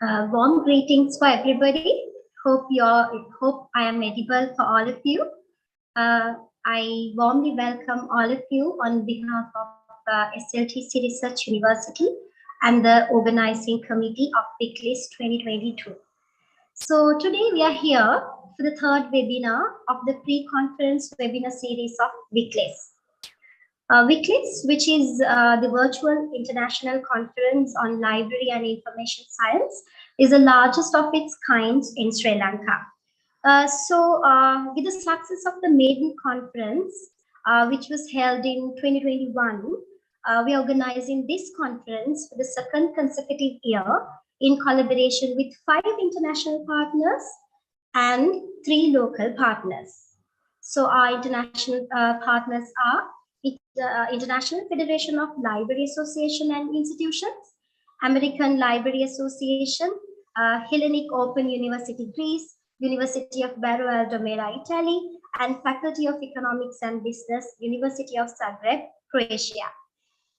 Warm greetings for everybody. Hope I am edible for all of you. I warmly welcome all of you on behalf of SLTC Research University and the organizing committee of VICLIS 2022. So today we are here for the third webinar of the pre-conference webinar series of VICLIS. VICLIS, which is the virtual international conference on library and information science, is the largest of its kind in Sri Lanka. With the success of the maiden conference, which was held in 2021, we are organizing this conference for the second consecutive year in collaboration with 5 international partners and 3 local partners. So our international partners are the International Federation of Library Association and Institutions, American Library Association, Hellenic Open University Greece, University of Barro Aldomera, Italy, and Faculty of Economics and Business, University of Zagreb, Croatia.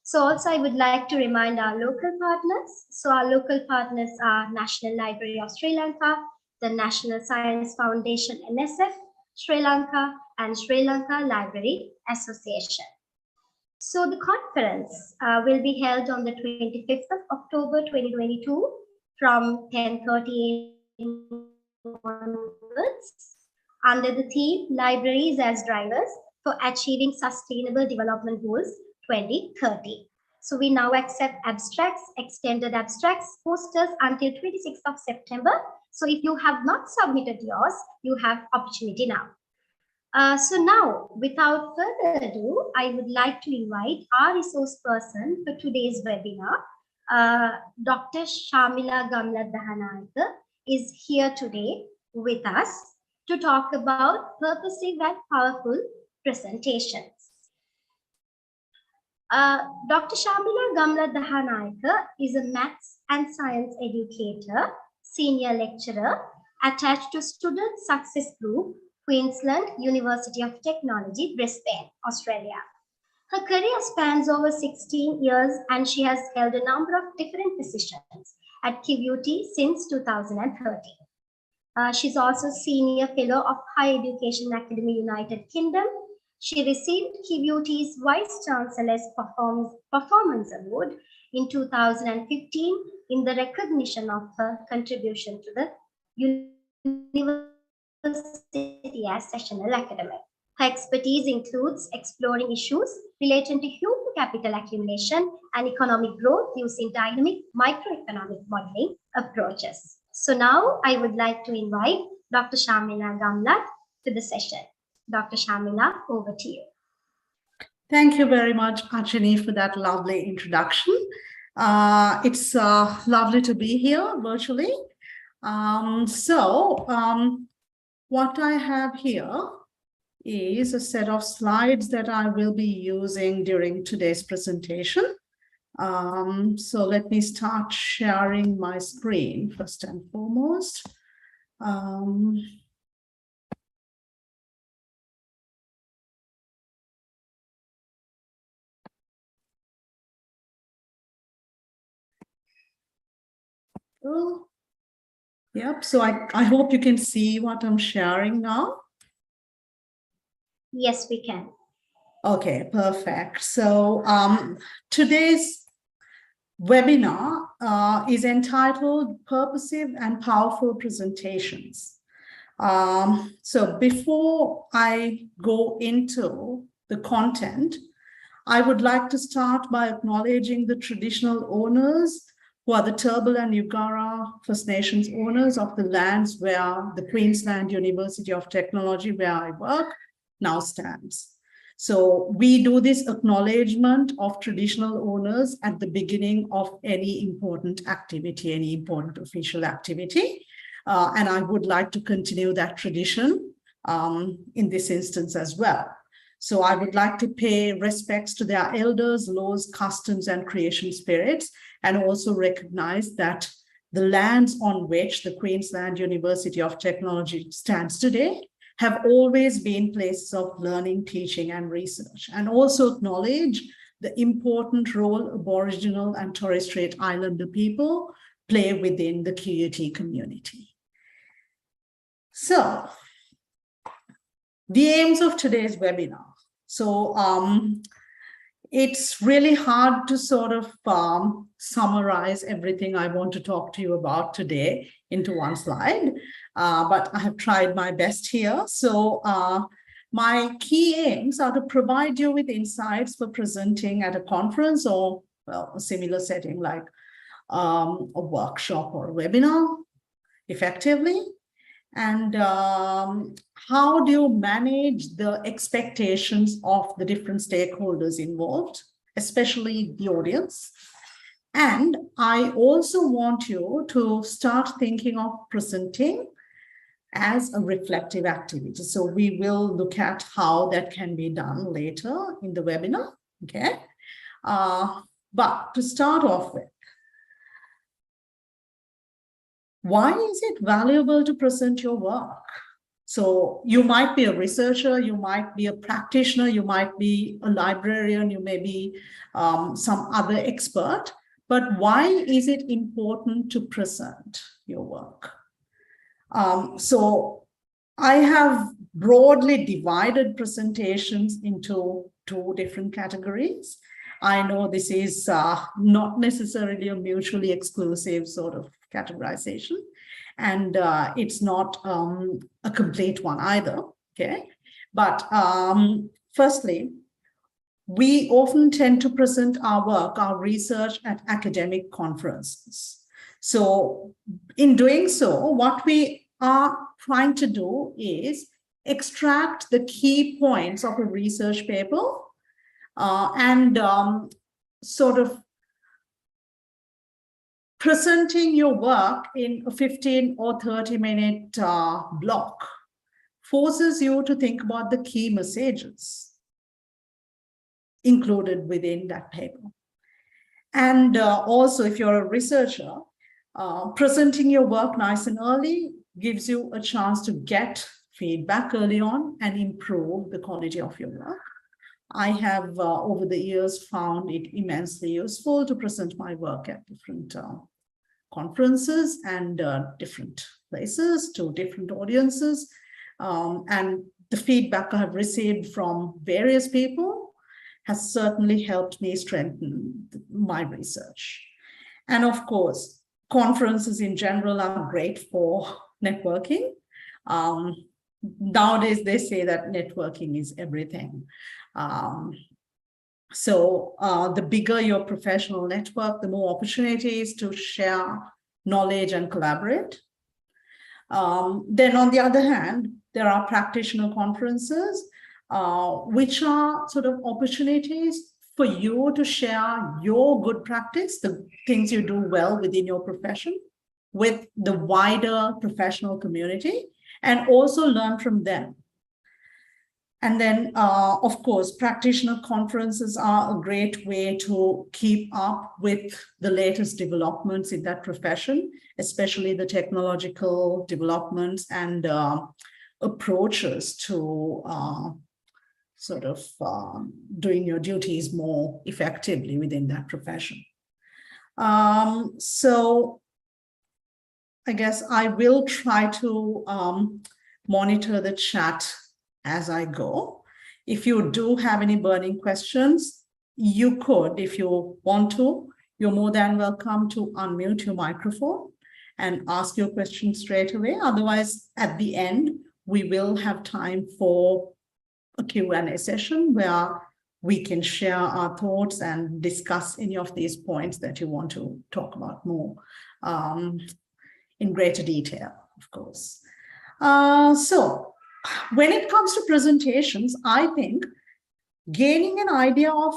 So also I would like to remind our local partners. So our local partners are National Library of Sri Lanka, the National Science Foundation, NSF, Sri Lanka, and Sri Lanka Library Association. So the conference will be held on the 25th of October 2022 from 10:30 a.m. onwards under the theme Libraries as Drivers for Achieving Sustainable Development Goals 2030. So we now accept abstracts, extended abstracts, posters until 26th of September. So if you have not submitted yours, you have opportunity now. So now, without further ado, I would like to invite our resource person for today's webinar. Dr. Shamila Gamladhanayake is here today with us to talk about purposive and powerful presentations. Dr. Shamila Gamladhanayake is a maths and science educator, senior lecturer attached to Student Success Group, Queensland University of Technology, Brisbane, Australia. Her career spans over 16 years and she has held a number of different positions at QUT since 2013. She's also Senior Fellow of Higher Education Academy, United Kingdom. She received QUT's Vice Chancellor's Performance Award in 2015 in the recognition of her contribution to the University as sessional academic. Her expertise includes exploring issues related to human capital accumulation and economic growth using dynamic microeconomic modeling approaches. So now I would like to invite Dr. Shamila Gamlat to the session. Dr. Shamila, over to you. Thank you very much, Achini, for that lovely introduction. It's lovely to be here virtually. What I have here is a set of slides that I will be using during today's presentation. So let me start sharing my screen first and foremost. Yep, so I hope you can see what I'm sharing now. Yes, we can. Okay, perfect. So today's webinar is entitled Purposive and Powerful Presentations. So before I go into the content, I would like to start by acknowledging the traditional owners who are the Turrbal and Yugara First Nations owners of the lands where the Queensland University of Technology, where I work, now stands. So we do this acknowledgement of traditional owners at the beginning of any important activity, any important official activity. And I would like to continue that tradition in this instance as well. So I would like to pay respects to their elders, laws, customs, and creation spirits, and also recognize that the lands on which the Queensland University of Technology stands today have always been places of learning, teaching, and research, and also acknowledge the important role Aboriginal and Torres Strait Islander people play within the QUT community. So, the aims of today's webinar. So, it's really hard to sort of summarize everything I want to talk to you about today into one slide, but I have tried my best here. So my key aims are to provide you with insights for presenting at a conference or, well, a similar setting like a workshop or a webinar effectively. And how do you manage the expectations of the different stakeholders involved, especially the audience? And I also want you to start thinking of presenting as a reflective activity. So we will look at how that can be done later in the webinar, okay? But to start off with, why is it valuable to present your work? So you might be a researcher, you might be a practitioner, you might be a librarian, you may be some other expert, but why is it important to present your work? So I have broadly divided presentations into two different categories. I know this is not necessarily a mutually exclusive sort of categorization, and it's not a complete one either, okay? But firstly, we often tend to present our work, our research at academic conferences. So in doing so, what we are trying to do is extract the key points of a research paper and sort of presenting your work in a 15 or 30-minute block forces you to think about the key messages included within that paper. And also, if you're a researcher, presenting your work nice and early gives you a chance to get feedback early on and improve the quality of your work. I have, over the years, found it immensely useful to present my work at different conferences and different places to different audiences. And the feedback I have received from various people has certainly helped me strengthen my research. And of course, conferences in general are great for networking. Nowadays, they say that networking is everything. So the bigger your professional network, the more opportunities to share knowledge and collaborate. Then on the other hand, there are practitioner conferences, which are sort of opportunities for you to share your good practice, the things you do well within your profession, with the wider professional community, and also learn from them. And then, of course, practitioner conferences are a great way to keep up with the latest developments in that profession, especially the technological developments and approaches to sort of doing your duties more effectively within that profession. So I guess I will try to monitor the chat as I go. If you do have any burning questions, you could, if you want to, you're more than welcome to unmute your microphone and ask your question straight away. Otherwise, at the end, we will have time for a Q&A session where we can share our thoughts and discuss any of these points that you want to talk about more in greater detail, of course. So when it comes to presentations, I think gaining an idea of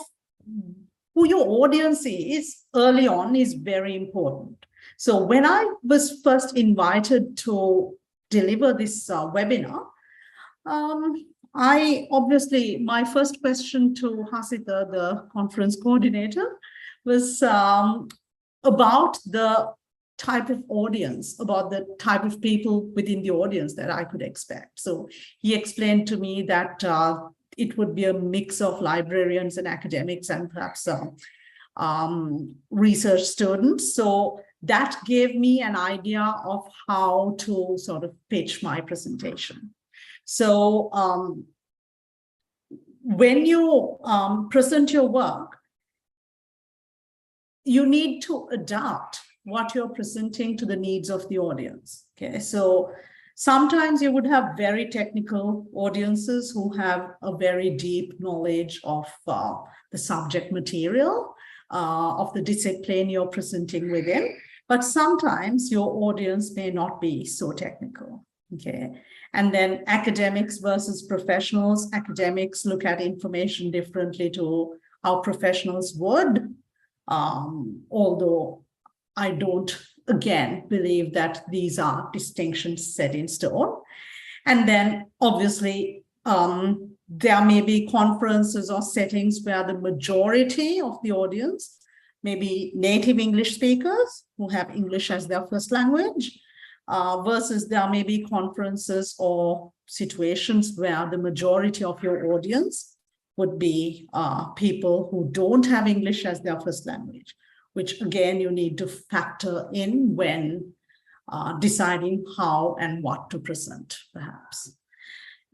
who your audience is early on is very important. So when I was first invited to deliver this webinar, I obviously, my first question to Hasita, the conference coordinator, was about the type of audience, about the type of people within the audience that I could expect. So he explained to me that it would be a mix of librarians and academics and perhaps research students. So that gave me an idea of how to sort of pitch my presentation. So when you present your work, you need to adapt what you're presenting to the needs of the audience. Okay, so sometimes you would have very technical audiences who have a very deep knowledge of the subject material, of the discipline you're presenting within. But sometimes your audience may not be so technical. Okay, and then academics versus professionals. Academics look at information differently to how professionals would. Although I don't, again, believe that these are distinctions set in stone. And then obviously, there may be conferences or settings where the majority of the audience may be native English speakers who have English as their first language, versus there may be conferences or situations where the majority of your audience would be people who don't have English as their first language, which again, you need to factor in when deciding how and what to present, perhaps.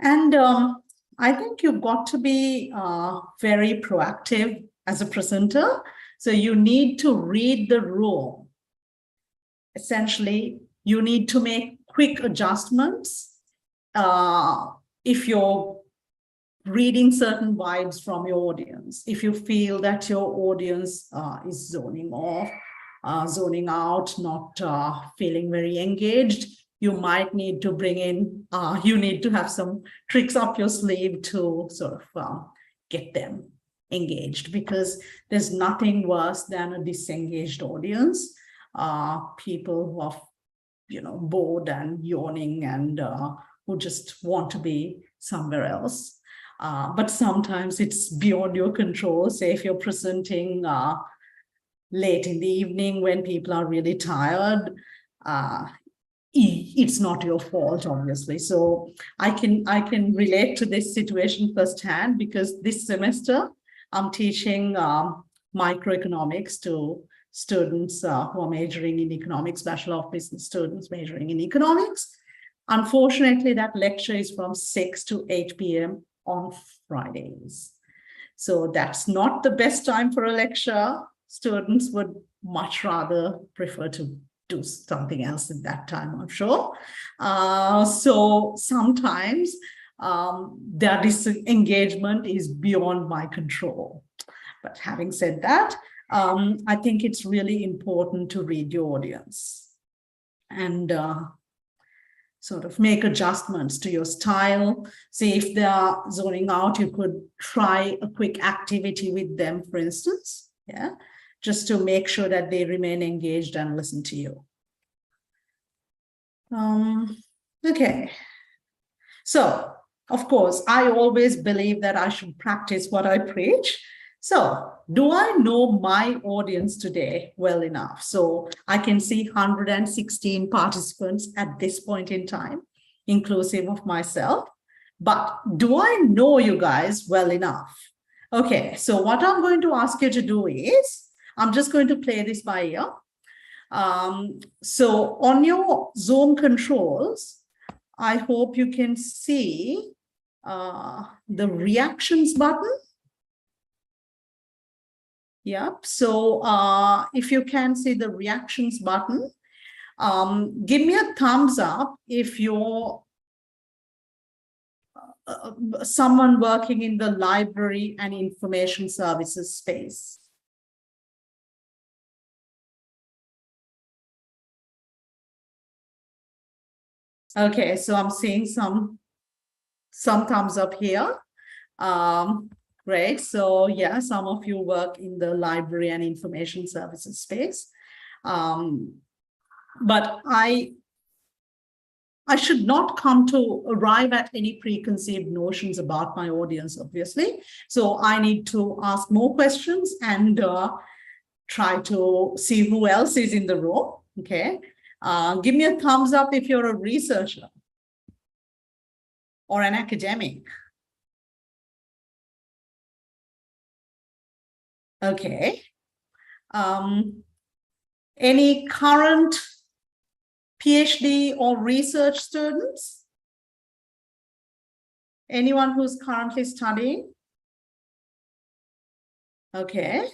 And I think you've got to be very proactive as a presenter. So you need to read the room. Essentially, you need to make quick adjustments if you're reading certain vibes from your audience. If you feel that your audience is zoning off, zoning out, not feeling very engaged, you might need to bring in, you need to have some tricks up your sleeve to sort of get them engaged, because there's nothing worse than a disengaged audience, people who are, you know, bored and yawning and who just want to be somewhere else. But sometimes it's beyond your control. Say if you're presenting late in the evening when people are really tired, it's not your fault, obviously. So I can relate to this situation firsthand, because this semester I'm teaching microeconomics to students who are majoring in economics, Bachelor of Business students majoring in economics. Unfortunately, that lecture is from 6 to 8 p.m. on Fridays. So that's not the best time for a lecture. Students would much rather prefer to do something else at that time, I'm sure. So sometimes their disengagement is beyond my control. But having said that, I think it's really important to read your audience and sort of make adjustments to your style. See if they are zoning out, you could try a quick activity with them, for instance, yeah, just to make sure that they remain engaged and listen to you. Okay. So, of course, I always believe that I should practice what I preach. So, do I know my audience today well enough? So, I can see 116 participants at this point in time, inclusive of myself. But do I know you guys well enough? Okay, so what I'm going to ask you to do is, I'm just going to play this by ear. So, on your Zoom controls, I hope you can see the reactions button. Yep. So if you can see the reactions button, give me a thumbs up if you're someone working in the library and information services space. Okay, so I'm seeing some thumbs up here. Great. So yeah, some of you work in the library and information services space. But I should not come to arrive at any preconceived notions about my audience, obviously. So I need to ask more questions and try to see who else is in the room. Okay. Give me a thumbs up if you're a researcher or an academic. Okay. Any current PhD or research students? Anyone who's currently studying? Okay,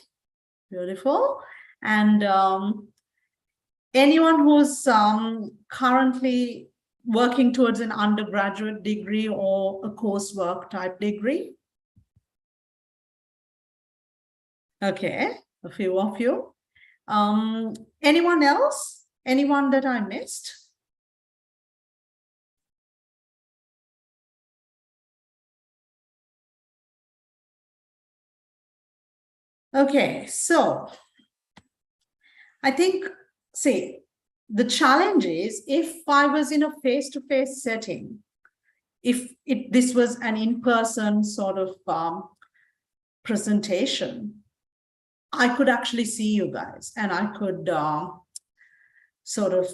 beautiful. And anyone who's currently working towards an undergraduate degree or a coursework type degree? Okay, a few of you. Anyone else? Anyone that I missed? Okay, so I think, see, the challenge is if I was in a face-to-face setting, if this was an in-person sort of presentation, I could actually see you guys and I could sort of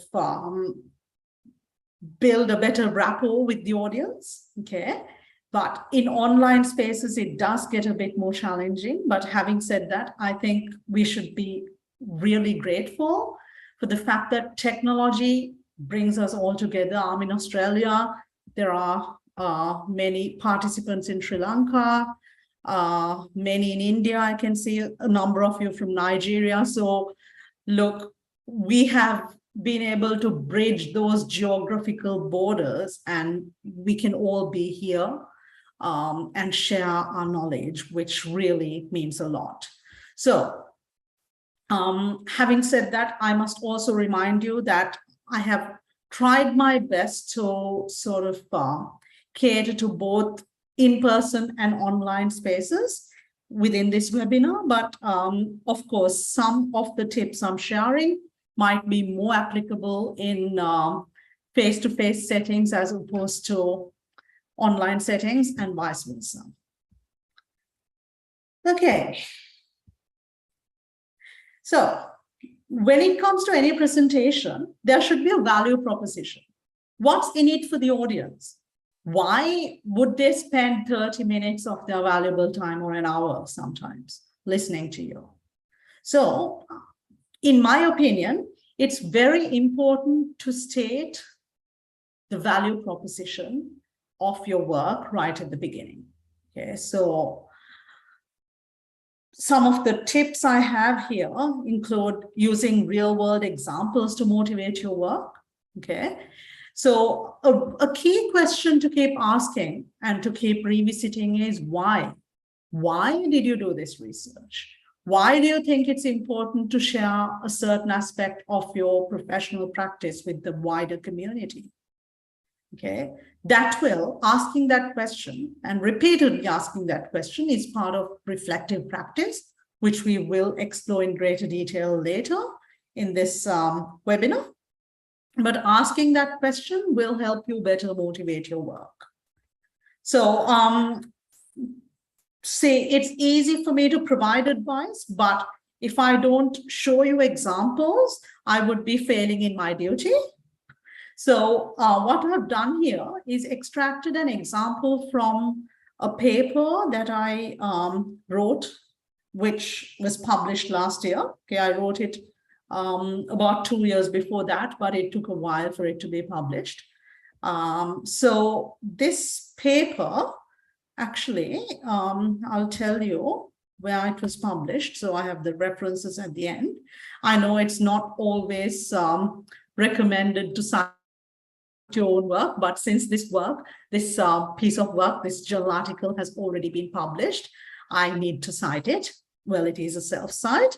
build a better rapport with the audience, okay? But in online spaces, it does get a bit more challenging. But having said that, I think we should be really grateful for the fact that technology brings us all together. I'm in Australia. There are many participants in Sri Lanka, many in India. I can see a number of you from Nigeria. So look, we have been able to bridge those geographical borders and we can all be here and share our knowledge, which really means a lot. So having said that, I must also remind you that I have tried my best to sort of cater to both in-person and online spaces within this webinar. But of course, some of the tips I'm sharing might be more applicable in face-to-face settings as opposed to online settings and vice versa. Okay. So when it comes to any presentation, there should be a value proposition. What's in it for the audience? Why would they spend 30 minutes of their valuable time or an hour sometimes listening to you? So in my opinion, it's very important to state the value proposition of your work right at the beginning. Okay, so some of the tips I have here include using real-world examples to motivate your work. Okay, so a key question to keep asking and to keep revisiting is why? Why did you do this research? Why do you think it's important to share a certain aspect of your professional practice with the wider community? Okay, that will, asking that question and repeatedly asking that question is part of reflective practice, which we will explore in greater detail later in this webinar. But asking that question will help you better motivate your work. So say it's easy for me to provide advice, but if I don't show you examples, I would be failing in my duty. So what I've done here is extracted an example from a paper that I wrote, which was published last year. Okay, I wrote it about 2 years before that, but it took a while for it to be published. So this paper, actually, I'll tell you where it was published. So I have the references at the end. I know it's not always recommended to cite your own work, but since this piece of work, this journal article has already been published, I need to cite it. Well, it is a self-cite.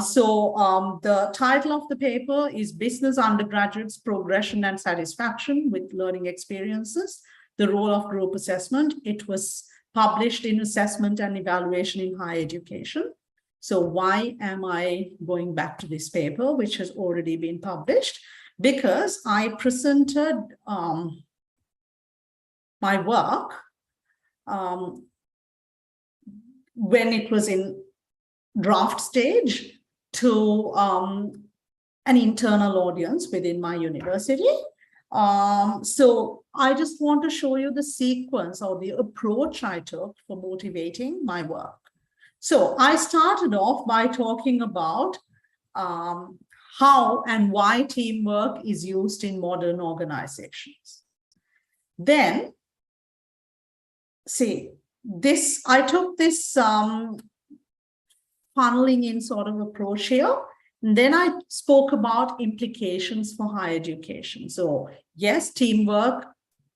So the title of the paper is Business Undergraduates' Progression and Satisfaction with Learning Experiences, the Role of Group Assessment. It was published in Assessment and Evaluation in Higher Education. So why am I going back to this paper, which has already been published? Because I presented my work when it was in draft stage to an internal audience within my university. So I just want to show you the sequence or the approach I took for motivating my work. So I started off by talking about how and why teamwork is used in modern organizations. Then, see, I took this funneling in sort of approach here. And then I spoke about implications for higher education. So yes, teamwork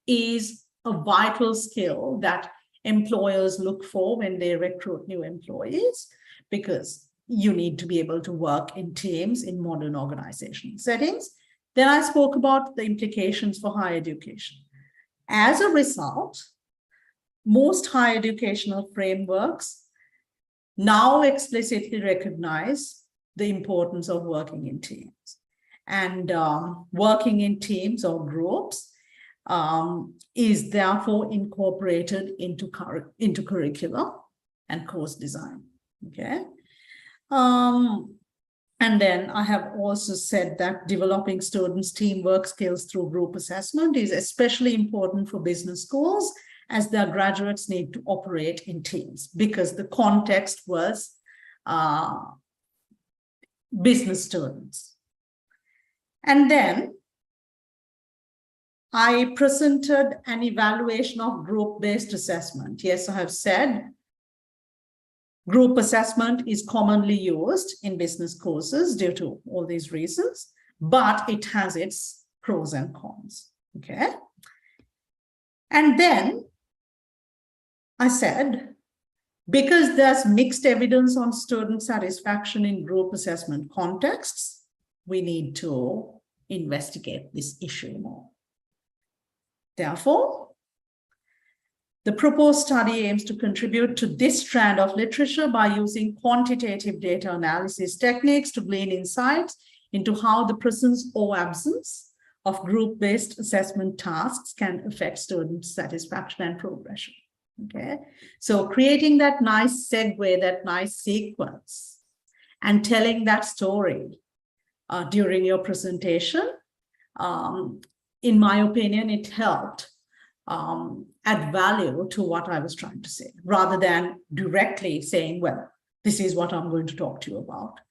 is a vital skill that employers look for when they recruit new employees, because you need to be able to work in teams in modern organizational settings. Then I spoke about the implications for higher education. As a result, most higher educational frameworks now explicitly recognize the importance of working in teams. And working in teams or groups is therefore incorporated into curriculum and course design. Okay. And then I have also said that developing students' teamwork skills through group assessment is especially important for business schools, as their graduates need to operate in teams, because the context was business students. And then I presented an evaluation of group-based assessment. Yes, I have said group assessment is commonly used in business courses due to all these reasons, but it has its pros and cons. Okay. And then I said, because there's mixed evidence on student satisfaction in group assessment contexts, we need to investigate this issue more. Therefore, the proposed study aims to contribute to this strand of literature by using quantitative data analysis techniques to glean insights into how the presence or absence of group-based assessment tasks can affect student satisfaction and progression. Okay, so creating that nice segue, that nice sequence, and telling that story during your presentation, in my opinion, it helped add value to what I was trying to say, rather than directly saying, well, this is what I'm going to talk to you about.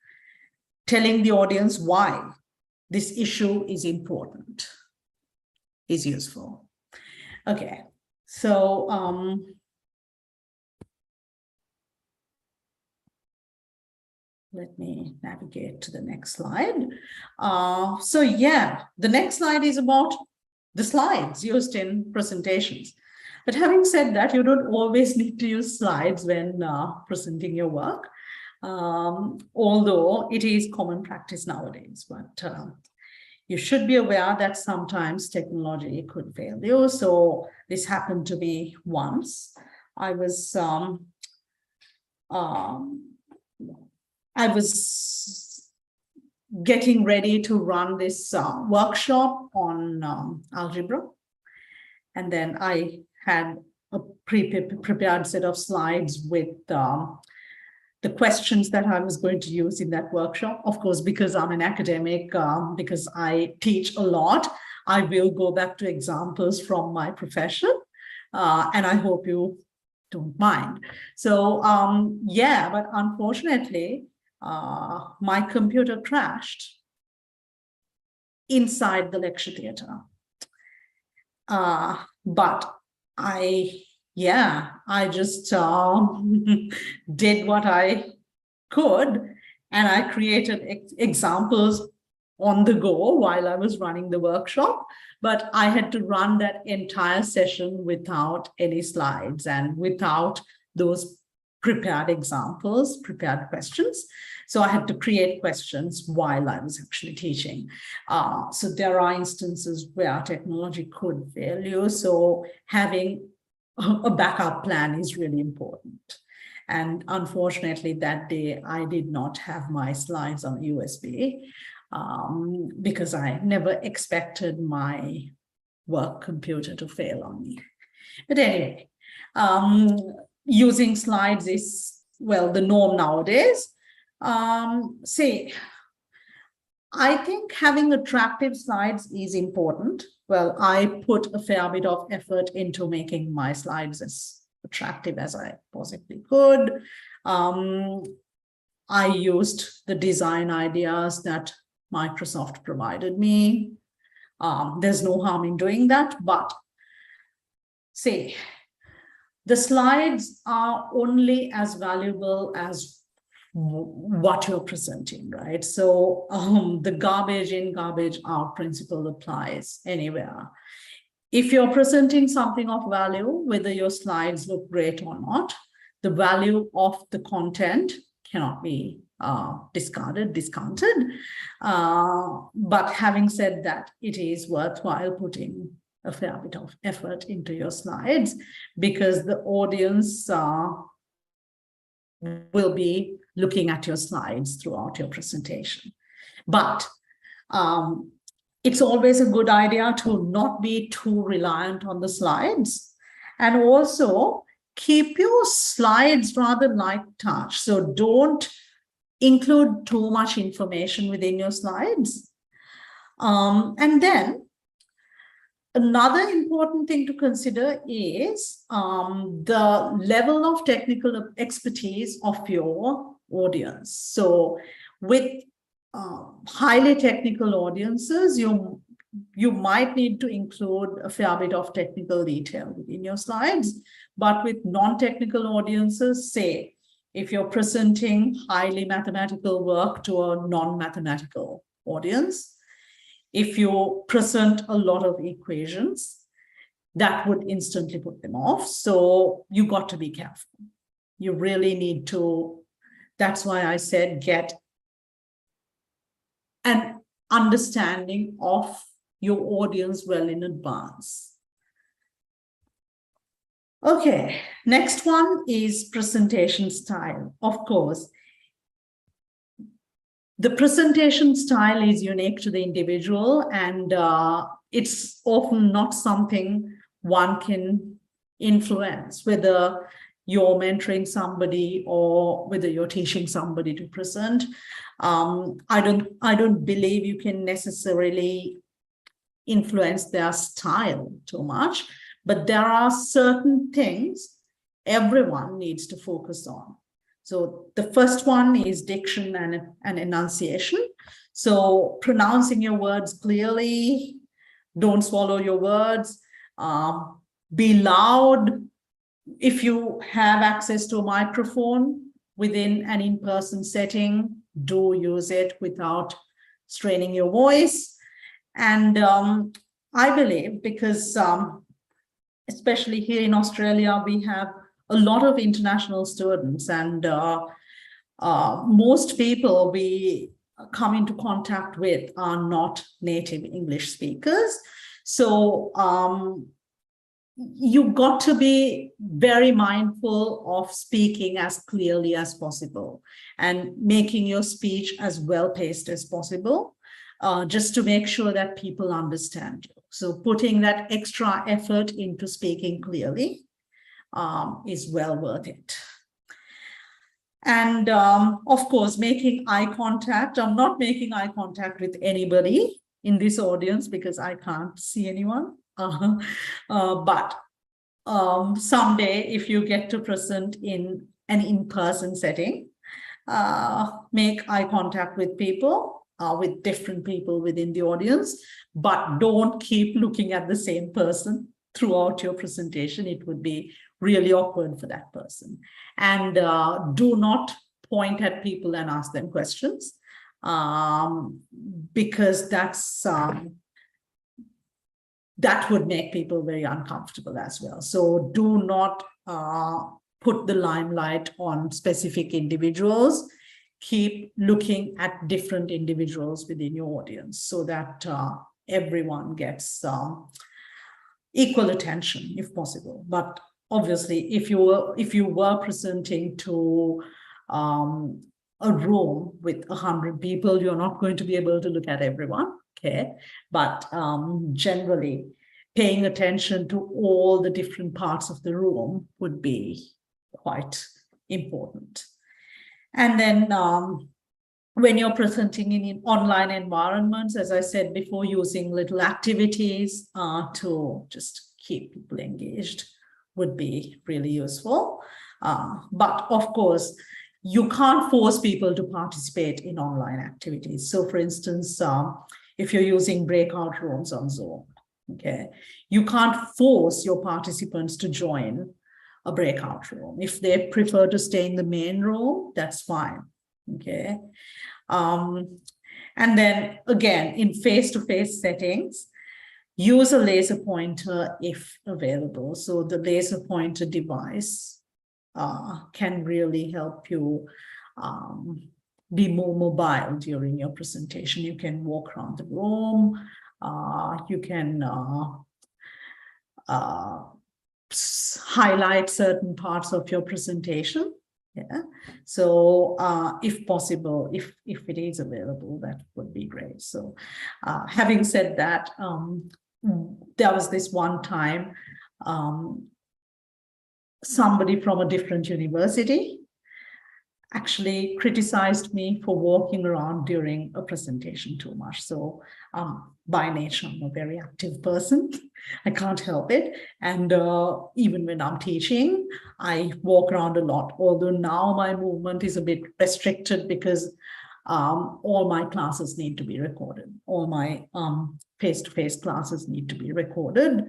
Telling the audience why this issue is important is useful. Okay, so let me navigate to the next slide. So yeah, the next slide is about the slides used in presentations. But having said that, you don't always need to use slides when presenting your work, although it is common practice nowadays. But you should be aware that sometimes technology could fail you. So this happened to me once. I was getting ready to run this workshop on algebra. And then I had a prepared set of slides with the questions that I was going to use in that workshop. Of course, because I'm an academic, because I teach a lot, I will go back to examples from my profession. And I hope you don't mind. So yeah, but unfortunately, my computer crashed inside the lecture theater. But I just did what I could, and I created examples on the go while I was running the workshop. But I had to run that entire session without any slides and without those prepared examples, prepared questions. So I had to create questions while I was actually teaching. So there are instances where technology could fail you. So having a backup plan is really important. And unfortunately, that day, I did not have my slides on USB because I never expected my work computer to fail on me. But anyway, using slides is, well, the norm nowadays. See, I think having attractive slides is important. Well, I put a fair bit of effort into making my slides as attractive as I possibly could. I used the design ideas that Microsoft provided me. There's no harm in doing that, but say the slides are only as valuable as what you're presenting, right? So the garbage in, garbage out principle applies anywhere. If you're presenting something of value, whether your slides look great or not, the value of the content cannot be discounted. But having said that, it is worthwhile putting a fair bit of effort into your slides, because the audience will be looking at your slides throughout your presentation. But it's always a good idea to not be too reliant on the slides, and also keep your slides rather light touch. So don't include too much information within your slides. And then another important thing to consider is the level of technical expertise of your audience. So with highly technical audiences, you might need to include a fair bit of technical detail within your slides. But with non-technical audiences, say, if you're presenting highly mathematical work to a non-mathematical audience, if you present a lot of equations, that would instantly put them off. So you got to be careful. You really need to, that's why I said get an understanding of your audience well in advance. Okay, next one is presentation style. Of course, the presentation style is unique to the individual, and it's often not something one can influence, whether you're mentoring somebody or whether you're teaching somebody to present. I don't believe you can necessarily influence their style too much, but there are certain things everyone needs to focus on. So the first one is diction and enunciation. So pronouncing your words clearly, don't swallow your words, be loud. If you have access to a microphone within an in-person setting, do use it without straining your voice. And I believe, because especially here in Australia, we have a lot of international students, and most people we come into contact with are not native English speakers. So you've got to be very mindful of speaking as clearly as possible and making your speech as well-paced as possible, just to make sure that people understand you. So putting that extra effort into speaking clearly is well worth it. And of course, making eye contact. I'm not making eye contact with anybody in this audience because I can't see anyone. But someday, if you get to present in an in-person setting, make eye contact with people, with different people within the audience, but don't keep looking at the same person throughout your presentation. It would be really awkward for that person. And do not point at people and ask them questions, because that would make people very uncomfortable as well. So do not put the limelight on specific individuals. Keep looking at different individuals within your audience so that everyone gets equal attention if possible. But obviously, if you were presenting to a room with 100 people, you're not going to be able to look at everyone, okay? But generally, paying attention to all the different parts of the room would be quite important. And then when you're presenting in online environments, as I said before, using little activities to just keep people engaged would be really useful. But of course, you can't force people to participate in online activities. So for instance, if you're using breakout rooms on Zoom, okay, you can't force your participants to join a breakout room. If they prefer to stay in the main room, that's fine, okay? And then again, in face-to-face settings, use a laser pointer if available. So the laser pointer device can really help you be more mobile during your presentation. You can walk around the room, you can highlight certain parts of your presentation. Yeah. So if possible, if it is available, that would be great. So having said that, there was this one time somebody from a different university actually criticized me for walking around during a presentation too much. So by nature, I'm a very active person. I can't help it. And even when I'm teaching, I walk around a lot, although now my movement is a bit restricted because all my classes need to be recorded. All my face-to-face classes need to be recorded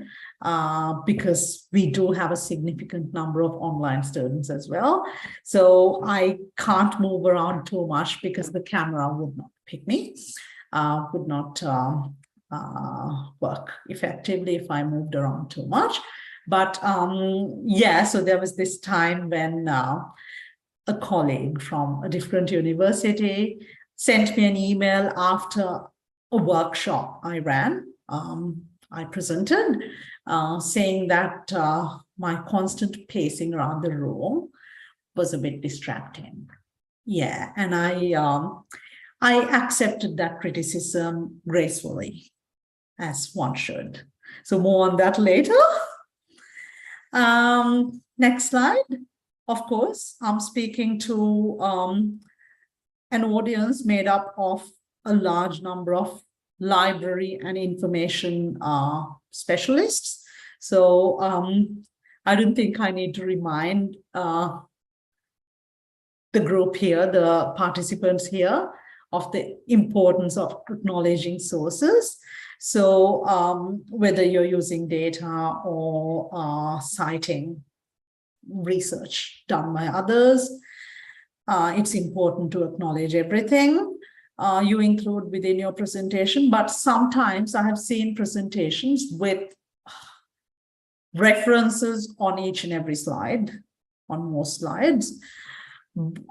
because we do have a significant number of online students as well. So I can't move around too much because the camera would not pick me, would not work effectively if I moved around too much. But yeah, so there was this time when a colleague from a different university sent me an email after a workshop I ran. I presented saying that my constant pacing around the room was a bit distracting. Yeah, and I accepted that criticism gracefully, as one should. So more on that later. Next slide. Of course, I'm speaking to an audience made up of a large number of library and information specialists. So I don't think I need to remind the group here, the participants here, of the importance of acknowledging sources. So whether you're using data or citing research done by others, it's important to acknowledge everything you include within your presentation. But sometimes I have seen presentations with references on each and every slide, on most slides.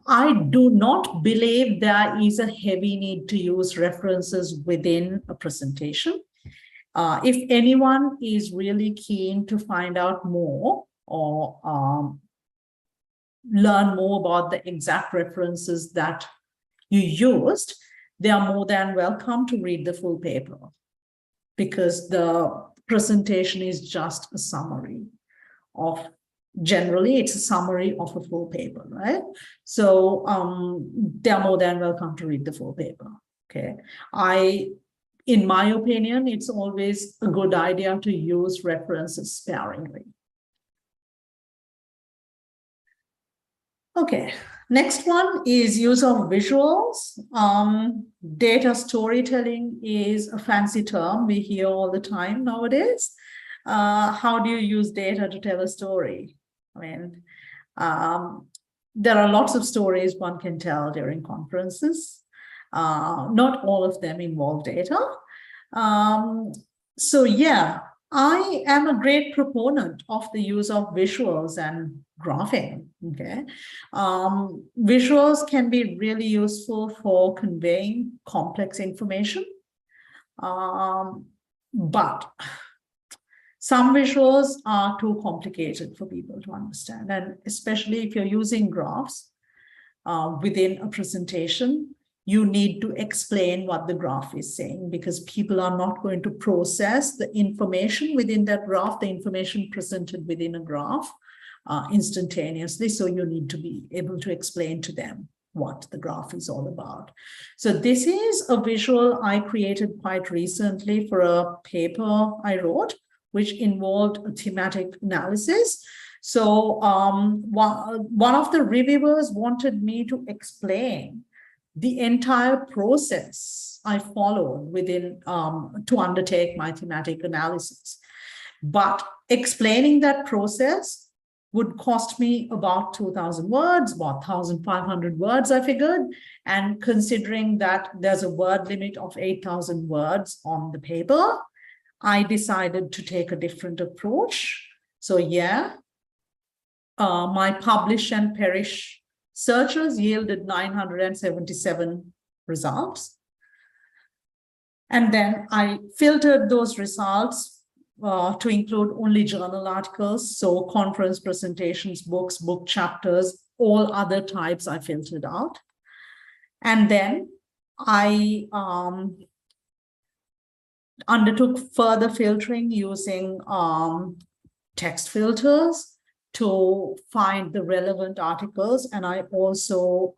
I do not believe there is a heavy need to use references within a presentation. If anyone is really keen to find out more or learn more about the exact references that you used, they are more than welcome to read the full paper, because the presentation is just a summary of, generally it's a summary of a full paper, right? So they're more than welcome to read the full paper. Okay, in my opinion, it's always a good idea to use references sparingly. Okay, next one is use of visuals. Data storytelling is a fancy term we hear all the time nowadays. How do you use data to tell a story? I mean, there are lots of stories one can tell during conferences. Not all of them involve data. So yeah, I am a great proponent of the use of visuals and graphing. Okay, visuals can be really useful for conveying complex information, but some visuals are too complicated for people to understand, and especially if you're using graphs within a presentation, you need to explain what the graph is saying, because people are not going to process the information within that graph, the information presented within a graph instantaneously. So you need to be able to explain to them what the graph is all about. So this is a visual I created quite recently for a paper I wrote, which involved a thematic analysis. So one of the reviewers wanted me to explain the entire process I followed within to undertake my thematic analysis. But explaining that process would cost me about 2,000 words, about 1,500 words, I figured. And considering that there's a word limit of 8,000 words on the paper, I decided to take a different approach. So yeah, my publish and perish searches yielded 977 results. And then I filtered those results to include only journal articles, so conference presentations, books, book chapters, all other types I filtered out. And then I undertook further filtering using text filters to find the relevant articles. And I also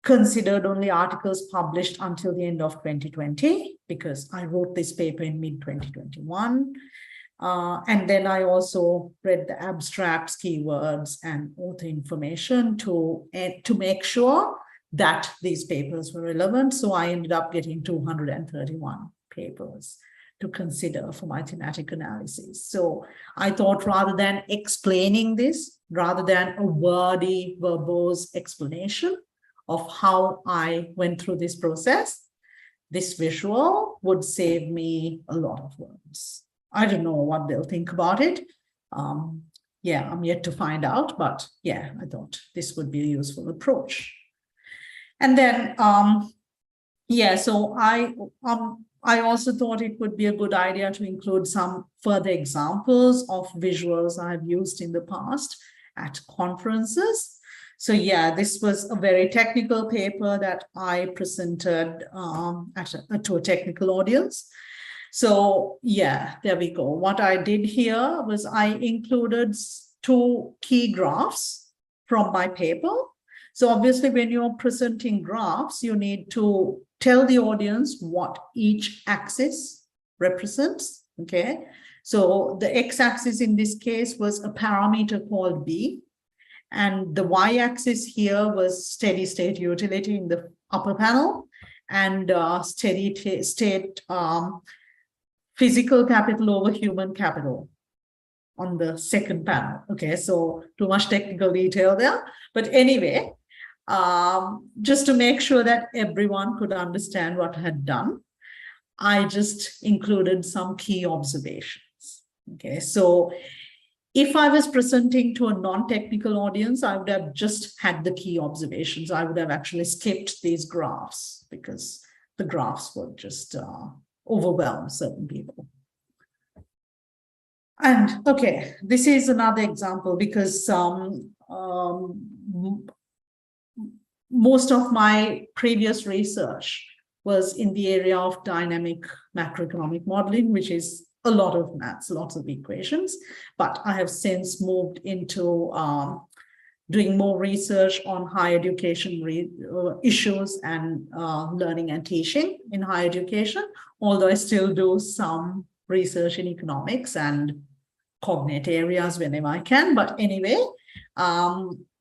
considered only articles published until the end of 2020, because I wrote this paper in mid-2021. And then I also read the abstracts, keywords, and author information to make sure that these papers were relevant. So I ended up getting 231 papers to consider for my thematic analysis. So I thought, rather than explaining this, rather than a wordy, verbose explanation of how I went through this process, this visual would save me a lot of words. I don't know what they'll think about it. Yeah, I'm yet to find out, but yeah, I thought this would be a useful approach. And then, yeah, so I also thought it would be a good idea to include some further examples of visuals I've used in the past at conferences. So yeah, this was a very technical paper that I presented to a technical audience. So yeah, there we go. What I did here was I included 2 key graphs from my paper. So obviously, when you're presenting graphs, you need to tell the audience what each axis represents, okay? So the x-axis in this case was a parameter called B, and the y-axis here was steady state utility in the upper panel, and steady state physical capital over human capital on the second panel. Okay, so too much technical detail there. But anyway, just to make sure that everyone could understand what I had done, I just included some key observations. Okay, so if I was presenting to a non-technical audience, I would have just had the key observations. I would have actually skipped these graphs because the graphs would just overwhelm certain people. And okay, this is another example because most of my previous research was in the area of dynamic macroeconomic modeling, which is a lot of maths, lots of equations. But I have since moved into doing more research on higher education issues and learning and teaching in higher education, although I still do some research in economics and cognate areas whenever I can. But anyway,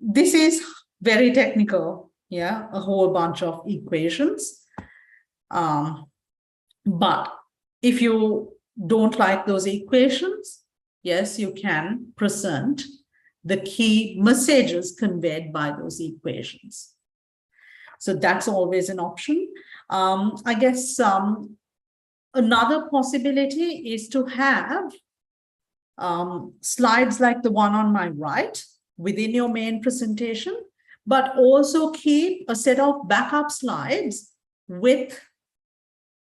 this is very technical, yeah, a whole bunch of equations. But if you don't like those equations, yes, you can present the key messages conveyed by those equations. So that's always an option. I guess another possibility is to have slides like the one on my right within your main presentation, but also keep a set of backup slides with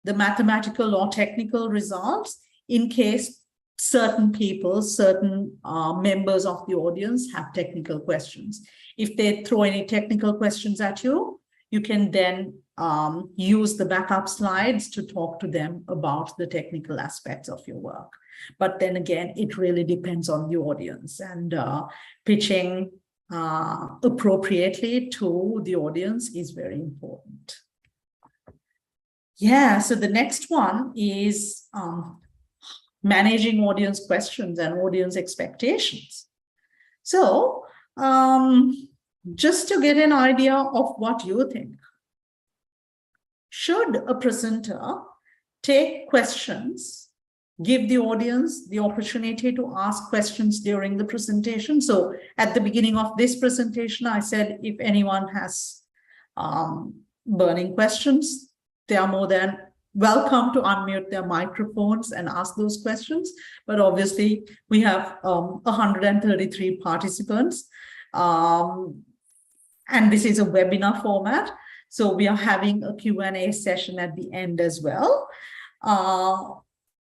the mathematical or technical results in case certain people, certain members of the audience have technical questions. If they throw any technical questions at you, you can then use the backup slides to talk to them about the technical aspects of your work. But then again, it really depends on the audience, and pitching appropriately to the audience is very important. Yeah, so the next one is managing audience questions and audience expectations. So just to get an idea of what you think, should a presenter take questions, give the audience the opportunity to ask questions during the presentation? So at the beginning of this presentation, I said, if anyone has burning questions, they are more than welcome to unmute their microphones and ask those questions. But obviously, we have 133 participants. And this is a webinar format. So we are having a Q&A session at the end as well.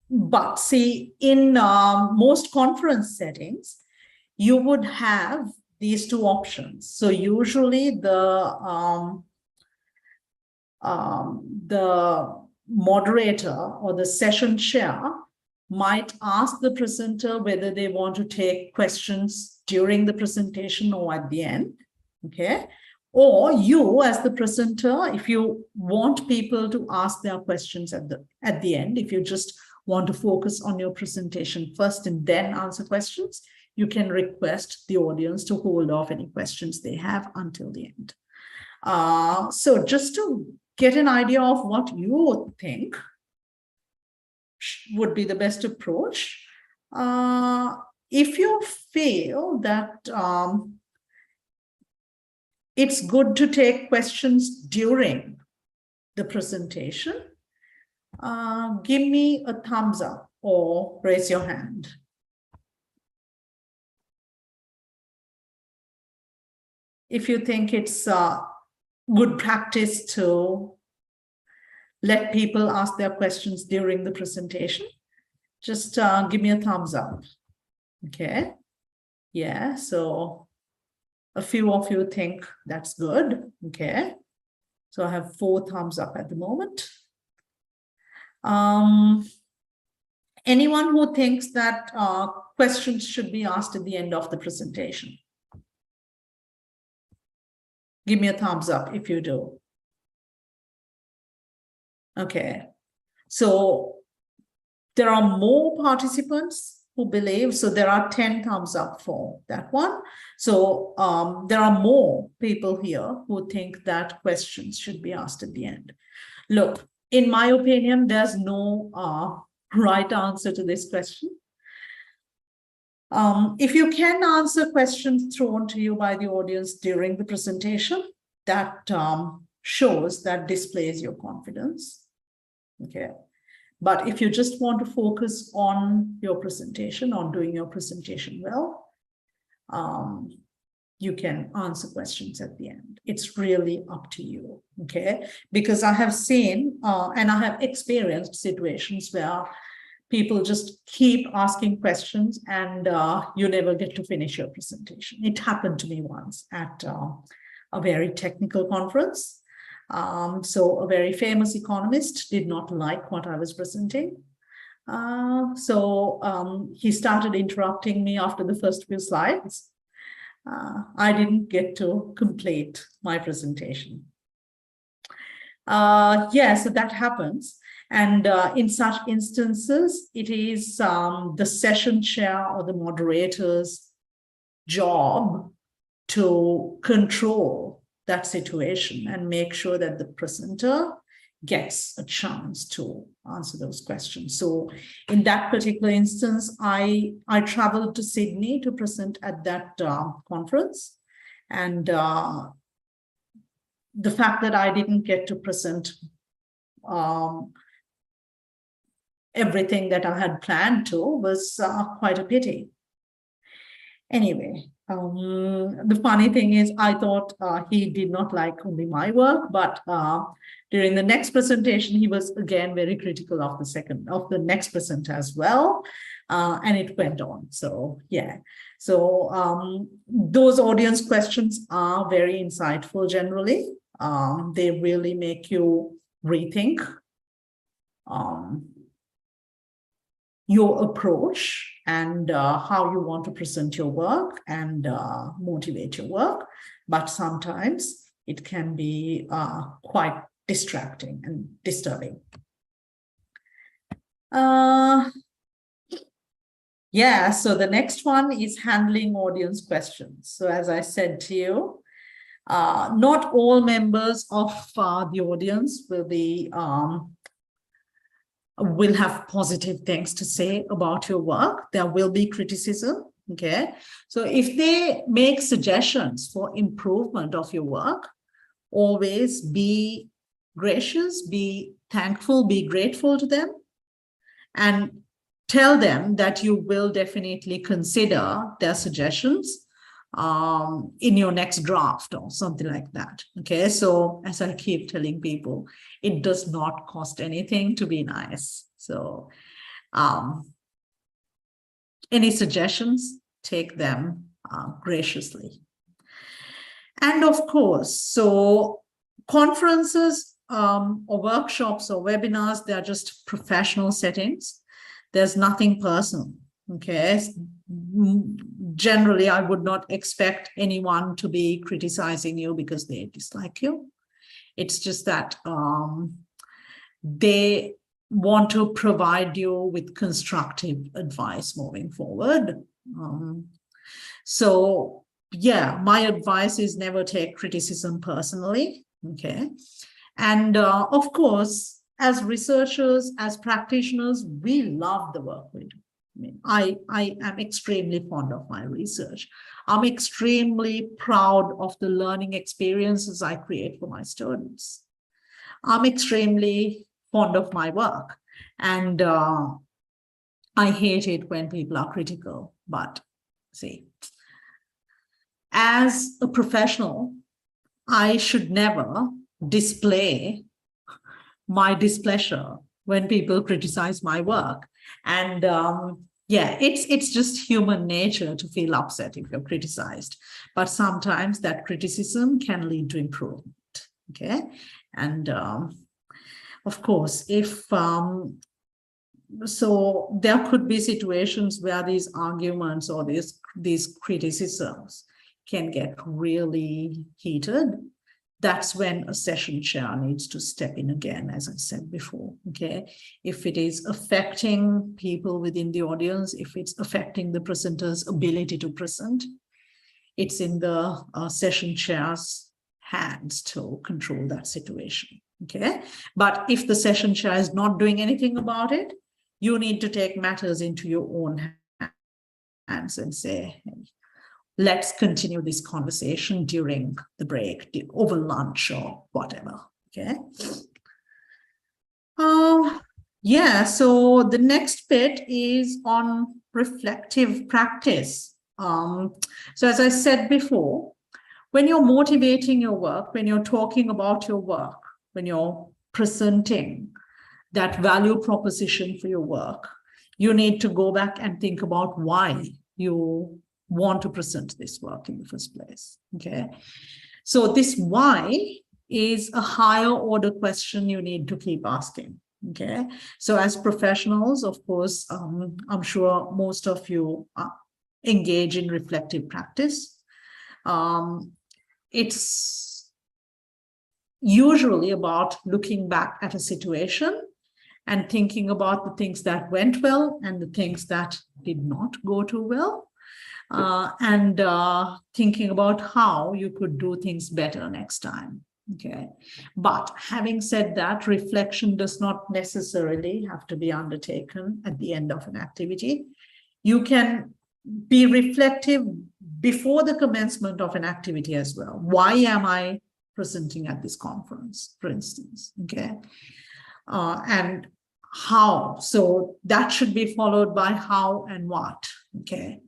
But see, in most conference settings, you would have these two options. So usually the moderator or the session chair might ask the presenter whether they want to take questions during the presentation or at the end, okay? Or you as the presenter, if you want people to ask their questions at the end, if you just want to focus on your presentation first and then answer questions, you can request the audience to hold off any questions they have until the end. So just to get an idea of what you think would be the best approach, if you feel that it's good to take questions during the presentation, give me a thumbs up or raise your hand. If you think it's good practice to let people ask their questions during the presentation, just give me a thumbs up. Okay. Yeah, so a few of you think that's good. Okay. So I have 4 thumbs up at the moment. Anyone who thinks that questions should be asked at the end of the presentation? Give me a thumbs up if you do. Okay, so there are more participants who believe, so there are 10 thumbs up for that one. So there are more people here who think that questions should be asked at the end. Look, in my opinion, there's no right answer to this question. If you can answer questions thrown to you by the audience during the presentation, that shows, that displays your confidence. Okay. But if you just want to focus on your presentation, on doing your presentation well, you can answer questions at the end. It's really up to you, okay? Because I have seen and I have experienced situations where people just keep asking questions and you never get to finish your presentation. It happened to me once at a very technical conference. So a very famous economist did not like what I was presenting. So he started interrupting me after the first few slides. I didn't get to complete my presentation. Yeah, so that happens. And in such instances, it is the session chair or the moderator's job to control that situation and make sure that the presenter gets a chance to answer those questions. So in that particular instance, I traveled to Sydney to present at that conference. And the fact that I didn't get to present everything that I had planned to was quite a pity. Anyway, the funny thing is, I thought he did not like only my work, but during the next presentation, he was again very critical of the next presenter as well, and it went on. So yeah, so those audience questions are very insightful generally. They really make you rethink your approach and how you want to present your work and motivate your work. But sometimes it can be quite distracting and disturbing. Yeah, so the next one is handling audience questions. So as I said to you, not all members of the audience will have positive things to say about your work. There will be criticism. Okay, so if they make suggestions for improvement of your work, always be gracious, be thankful, be grateful to them, and tell them that you will definitely consider their suggestions in your next draft or something like that. Okay, so as I keep telling people, it does not cost anything to be nice. So any suggestions, take them graciously. And of course, so conferences or workshops or webinars, they're just professional settings. There's nothing personal, okay? Generally, I would not expect anyone to be criticizing you because they dislike you. It's just that they want to provide you with constructive advice moving forward. So yeah, my advice is never take criticism personally, okay? And of course, as researchers, as practitioners, we love the work we do. I mean, I am extremely fond of my research. I'm extremely proud of the learning experiences I create for my students. I'm extremely fond of my work, and I hate it when people are critical, but see, as a professional, I should never display my displeasure when people criticize my work. And yeah, it's just human nature to feel upset if you're criticized. But sometimes that criticism can lead to improvement. Okay. And of course, if so there could be situations where these arguments or these criticisms can get really heated. That's when a session chair needs to step in again, as I said before, okay? If it is affecting people within the audience, if it's affecting the presenter's ability to present, it's in the session chair's hands to control that situation, okay? But if the session chair is not doing anything about it, you need to take matters into your own hands and say, hey, let's continue this conversation during the break, over lunch or whatever, okay? Yeah, so the next bit is on reflective practice. So as I said before, when you're motivating your work, when you're talking about your work, when you're presenting that value proposition for your work, you need to go back and think about why you want to present this work in the first place, okay? So this why is a higher order question you need to keep asking, okay? So as professionals, of course, I'm sure most of you engage in reflective practice. It's usually about looking back at a situation and thinking about the things that went well and the things that did not go too well. And thinking about how you could do things better next time, okay? But having said that, reflection does not necessarily have to be undertaken at the end of an activity. You can be reflective before the commencement of an activity as well. Why am I presenting at this conference, for instance, okay? And how, so that should be followed by how and what, okay?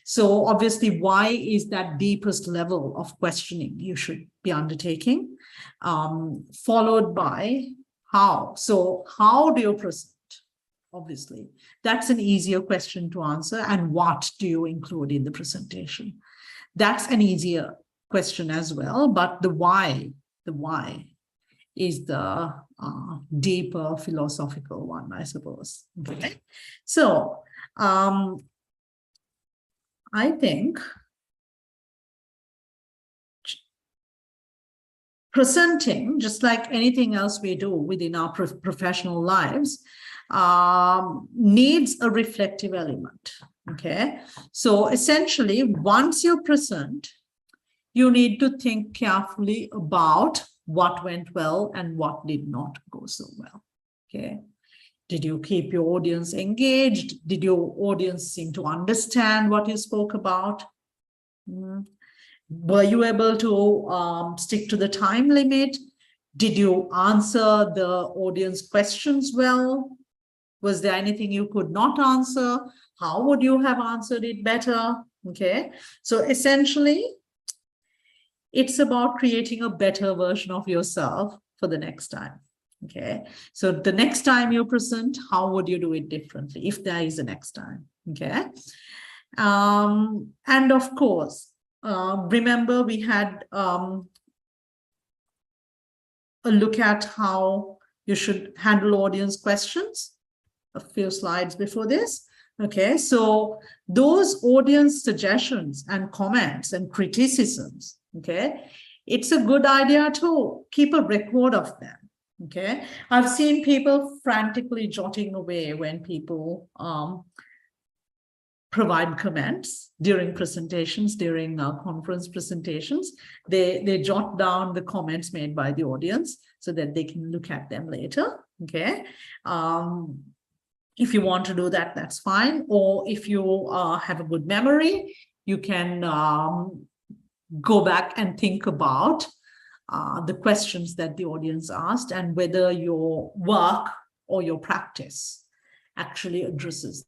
So obviously, why is that deepest level of questioning you should be undertaking, followed by how. So how do you present? Obviously, that's an easier question to answer. And what do you include in the presentation? That's an easier question as well, but the why is the deeper philosophical one, I suppose. Okay. So I think presenting, just like anything else we do within our professional lives, needs a reflective element. Okay, so essentially, once you're present, you need to think carefully about what went well and what did not go so well. Okay. Did you keep your audience engaged? Did your audience seem to understand what you spoke about? Were you able to stick to the time limit? Did you answer the audience questions well? Was there anything you could not answer? How would you have answered it better? Okay, so essentially, it's about creating a better version of yourself for the next time. Okay, so the next time you present, how would you do it differently if there is a next time? Okay, and of course, remember we had a look at how you should handle audience questions a few slides before this. Okay, so those audience suggestions and comments and criticisms, okay, it's a good idea to keep a record of them. Okay, I've seen people frantically jotting away when people provide comments during presentations, during conference presentations. They jot down the comments made by the audience so that they can look at them later. Okay. If you want to do that, that's fine. Or if you have a good memory, you can go back and think about the questions that the audience asked and whether your work or your practice actually addresses.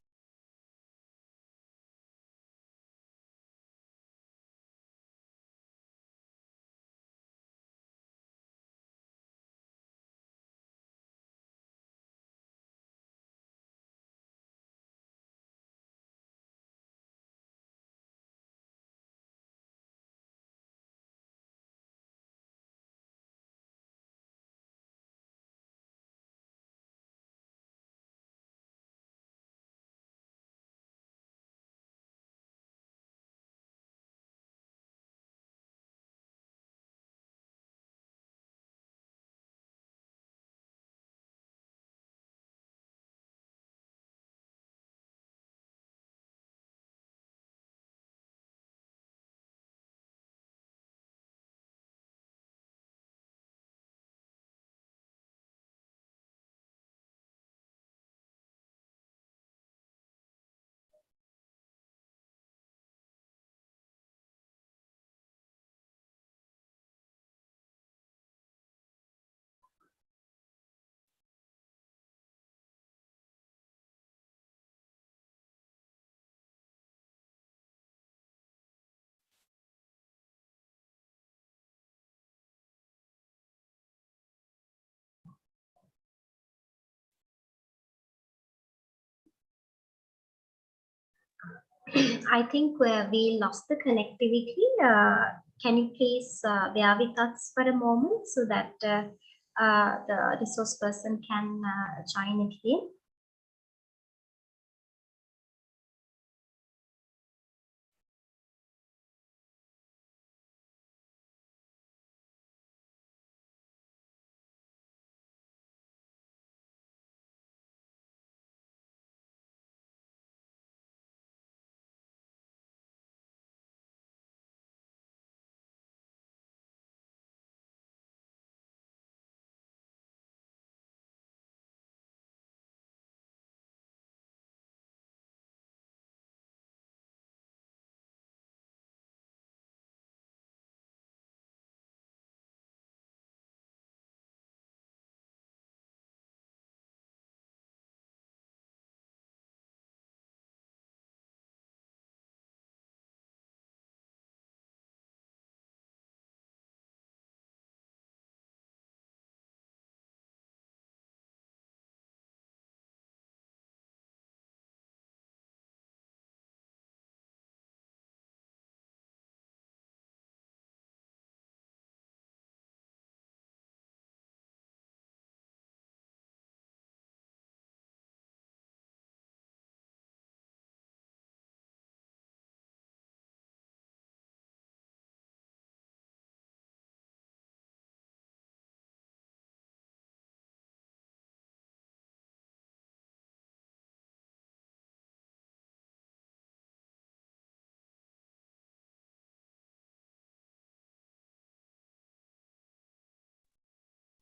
I think we lost the connectivity. Can you please bear with us for a moment so that the resource person can join again?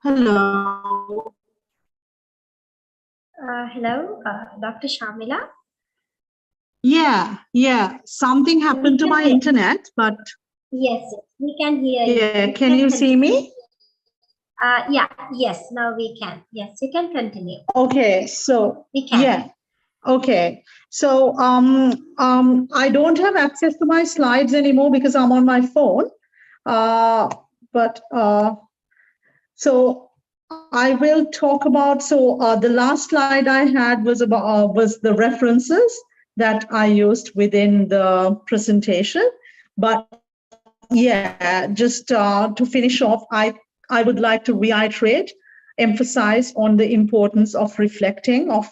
Hello. Hello, Dr. Shamila. Yeah. Something happened to my internet, but yes, we can hear you. yeah, can you see me? Yes, now we can. Yes, you can continue. Okay, so We can. yeah. Okay, so I don't have access to my slides anymore because I'm on my phone. So I will talk about. So the last slide I had was about was the references that I used within the presentation. But yeah, just to finish off, I would like to reiterate, emphasize on the importance of reflecting, of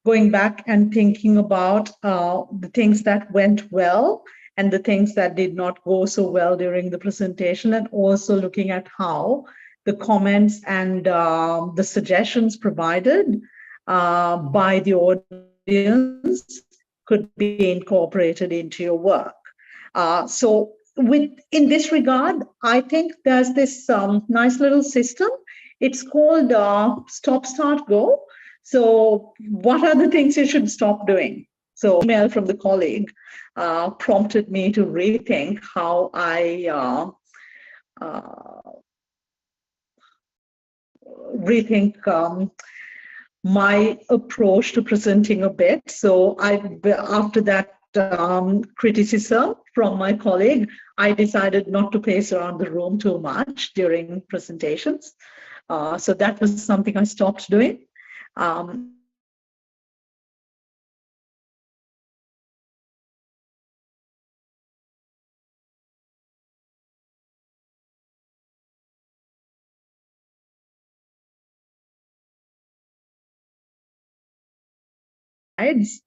going back and thinking about the things that went well and the things that did not go so well during the presentation, and also looking at how the comments and the suggestions provided by the audience could be incorporated into your work. So in this regard, I think there's this nice little system. It's called Stop, Start, Go. So what are the things you should stop doing? So email from the colleague prompted me to rethink how I rethink my approach to presenting a bit. So after that criticism from my colleague, I decided not to pace around the room too much during presentations. So that was something I stopped doing.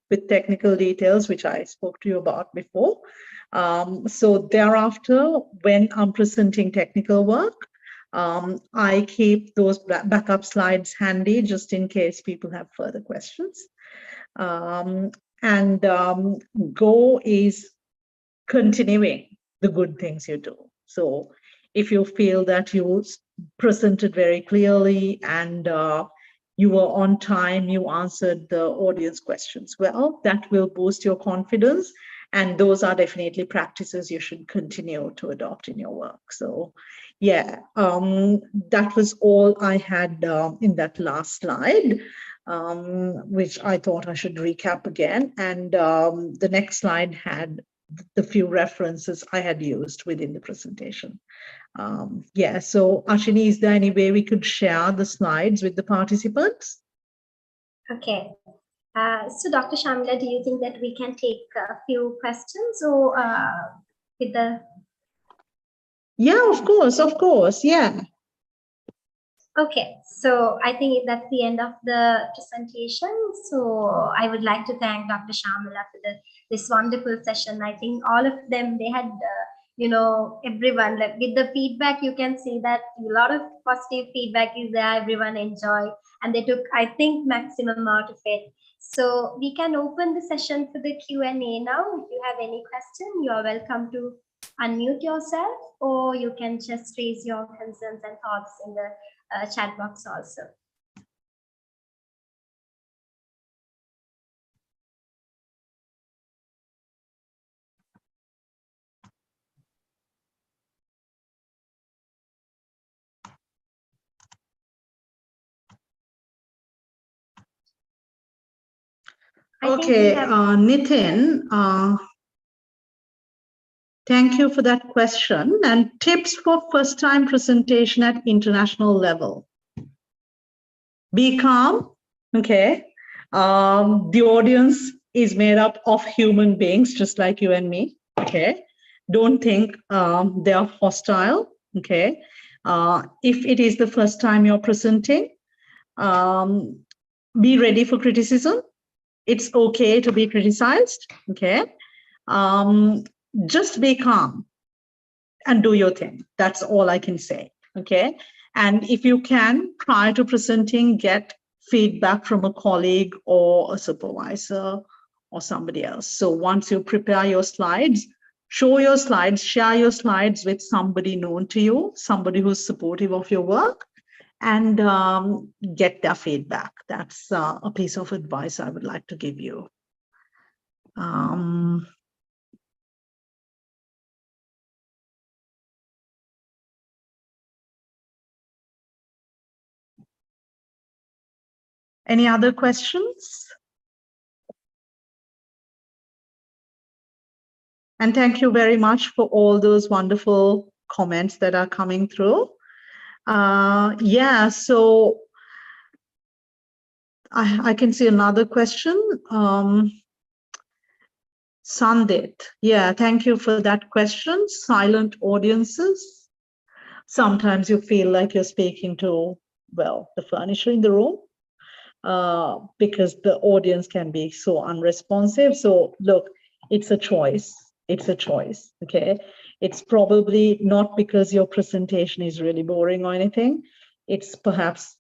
With technical details, which I spoke to you about before. So thereafter, when I'm presenting technical work, I keep those backup slides handy just in case people have further questions. Go is continuing the good things you do. So if you feel that you presented very clearly and you were on time, you answered the audience questions well, that will boost your confidence. And those are definitely practices you should continue to adopt in your work. So yeah, that was all I had in that last slide, which I thought I should recap again. And the next slide had the few references I had used within the presentation. Yeah, so Ashini, is there any way we could share the slides with the participants? Okay. So Dr. Shamila, do you think that we can take a few questions or with the... Yeah, of course, yeah. Okay, so I think that's the end of the presentation. So I would like to thank Dr. Shamila for this wonderful session. I think all of them, they had, everyone, like with the feedback, you can see that a lot of positive feedback is there. Everyone enjoyed, and they took, I think, maximum out of it. So we can open the session for the Q&A now. If you have any question, you are welcome to unmute yourself, or you can just raise your concerns and thoughts in the chat box also. Okay, Nitin, thank you for that question. And tips for first-time presentation at international level. Be calm, okay? The audience is made up of human beings, just like you and me, okay? Don't think they are hostile, okay? If it is the first time you're presenting, be ready for criticism. It's okay to be criticized, okay? Just be calm and do your thing. That's all I can say, okay? And if you can, prior to presenting, get feedback from a colleague or a supervisor or somebody else. So once you prepare your slides, show your slides, share your slides with somebody known to you, somebody who's supportive of your work, and get their feedback. That's a piece of advice I would like to give you. Any other questions? And thank you very much for all those wonderful comments that are coming through. Yeah, so I can see another question. Sandit, yeah, thank you for that question. Silent audiences. Sometimes you feel like you're speaking to, well, the furniture in the room, because the audience can be so unresponsive. So look, it's a choice. It's a choice, okay? It's probably not because your presentation is really boring or anything. It's perhaps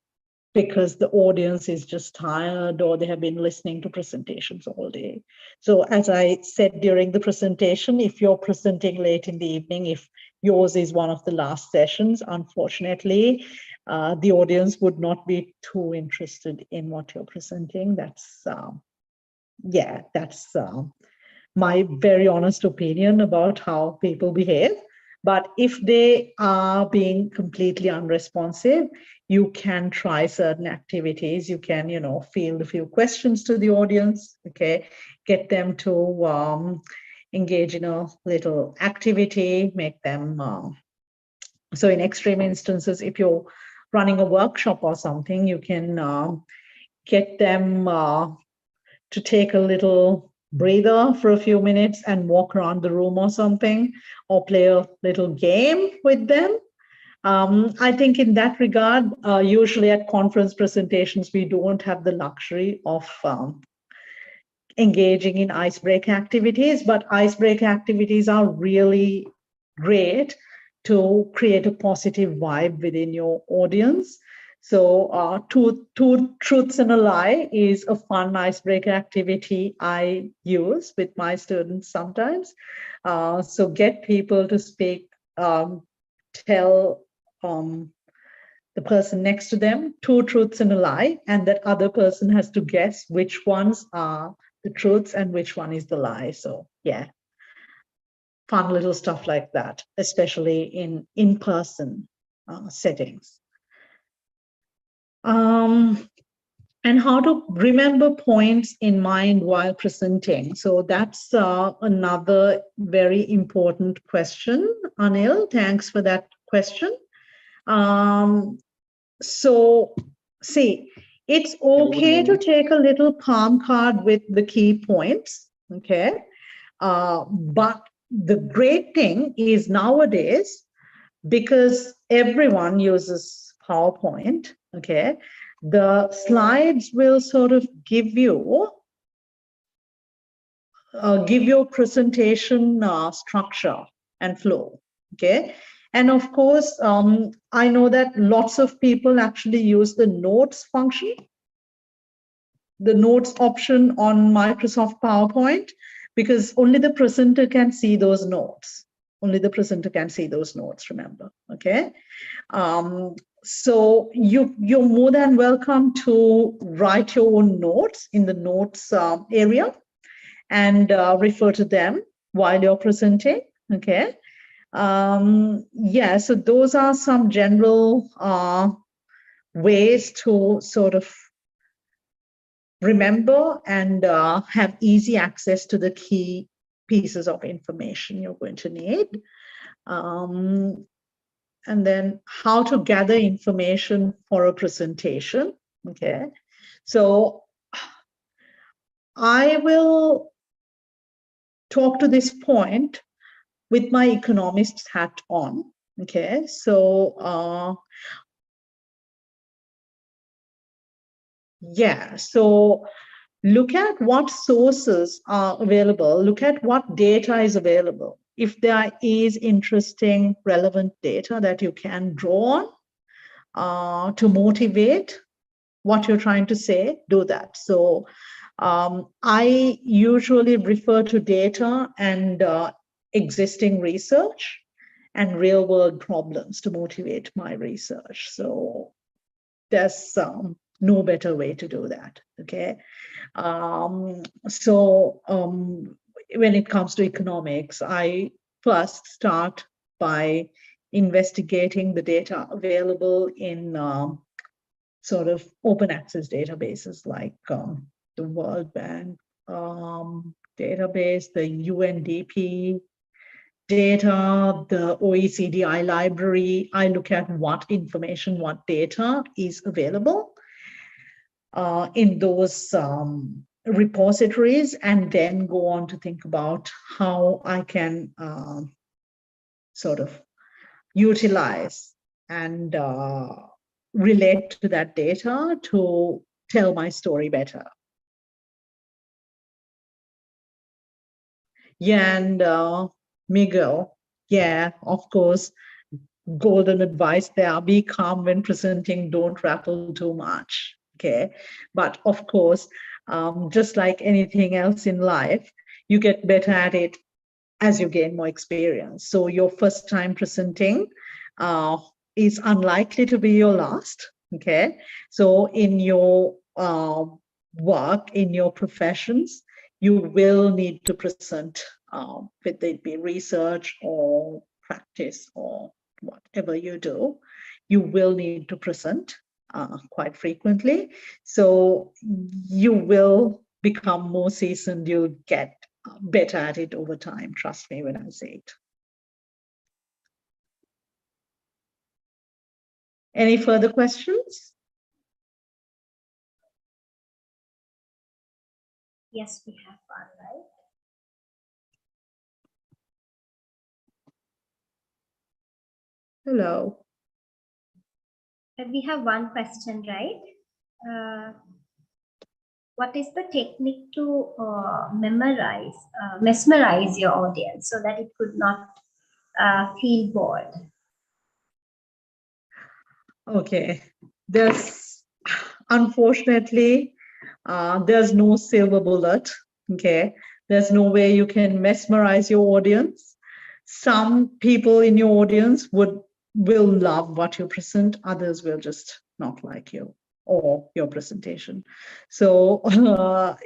because the audience is just tired or they have been listening to presentations all day. So as I said during the presentation, if you're presenting late in the evening, if yours is one of the last sessions, unfortunately, the audience would not be too interested in what you're presenting. That's, yeah, that's my very honest opinion about how people behave. But if they are being completely unresponsive, you can try certain activities. You can, you know, field a few questions to the audience, okay? Get them to engage in a little activity, make them, so in extreme instances, if you're running a workshop or something, you can get them to take a little breather for a few minutes and walk around the room or something, or play a little game with them. I think in that regard, usually at conference presentations, we don't have the luxury of engaging in icebreaker activities, but icebreaker activities are really great to create a positive vibe within your audience. So two truths and a lie is a fun icebreaker activity I use with my students sometimes. So get people to speak, tell the person next to them two truths and a lie, and that other person has to guess which ones are the truths and which one is the lie. So yeah, fun little stuff like that, especially in in-person settings. And how to remember points in mind while presenting. So that's another very important question, Anil. Thanks for that question. So see, it's okay to take a little palm card with the key points, okay? But the great thing is nowadays, because everyone uses PowerPoint, okay, the slides will sort of give you your presentation structure and flow, okay? And of course, I know that lots of people actually use the notes function, the notes option on Microsoft PowerPoint, because only the presenter can see those notes. Only the presenter can see those notes, remember, okay? So you're more than welcome to write your own notes in the notes area and refer to them while you're presenting, okay? Yeah, so those are some general ways to sort of remember and have easy access to the key pieces of information you're going to need. And then how to gather information for a presentation, okay? So I will talk to this point with my economist's hat on, okay? So yeah, so look at what sources are available, look at what data is available. If there is interesting, relevant data that you can draw on to motivate what you're trying to say, do that. So I usually refer to data and existing research and real world problems to motivate my research. So there's no better way to do that. Okay. So when it comes to economics, I first start by investigating the data available in sort of open access databases like the World Bank database, the UNDP data, the OECD iLibrary. I look at what information, what data is available in those repositories, and then go on to think about how I can sort of utilize and relate to that data to tell my story better. Yeah, and Miguel, yeah, of course, golden advice there: be calm when presenting, don't rattle too much. Okay, but of course, just like anything else in life, you get better at it as you gain more experience. So your first time presenting is unlikely to be your last. Okay, so in your work, in your professions, you will need to present, whether it be research or practice or whatever you do, you will need to present quite frequently. So you will become more seasoned, you'll get better at it over time. Trust me when I say it. Any further questions? Yes, we have one, right? Hello. We have one question, right? What is the technique to mesmerize your audience so that it could not feel bored? Okay. Unfortunately, there's no silver bullet. Okay. There's no way you can mesmerize your audience. Some people in your audience will love what you present. Others will just not like you or your presentation. So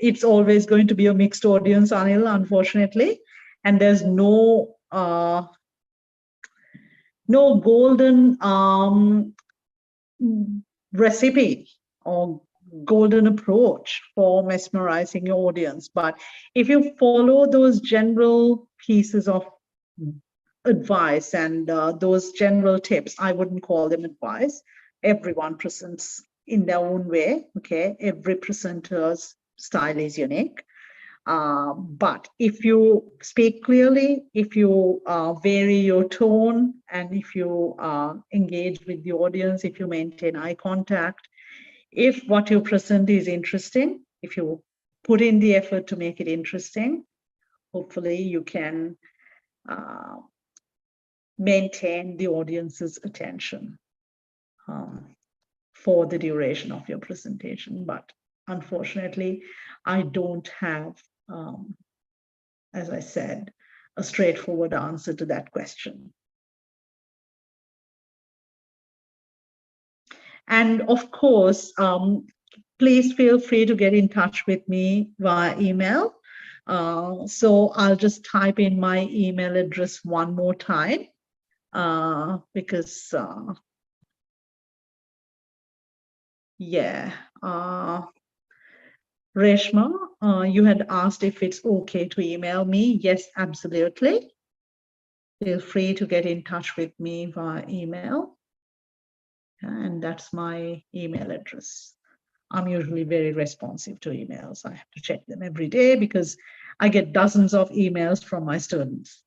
it's always going to be a mixed audience, Anil, unfortunately. And there's no golden recipe or golden approach for mesmerizing your audience. But if you follow those general pieces of advice and those general tips, I wouldn't call them advice. Everyone presents in their own way. Okay, every presenter's style is unique. But if you speak clearly, if you vary your tone, and if you engage with the audience, if you maintain eye contact, if what you present is interesting, if you put in the effort to make it interesting, hopefully you can maintain the audience's attention for the duration of your presentation. But unfortunately, I don't have, as I said, a straightforward answer to that question. And of course, please feel free to get in touch with me via email. So I'll just type in my email address one more time because, yeah, Reshma, you had asked if it's okay to email me. Yes, absolutely. Feel free to get in touch with me via email. And that's my email address. I'm usually very responsive to emails. I have to check them every day because I get dozens of emails from my students.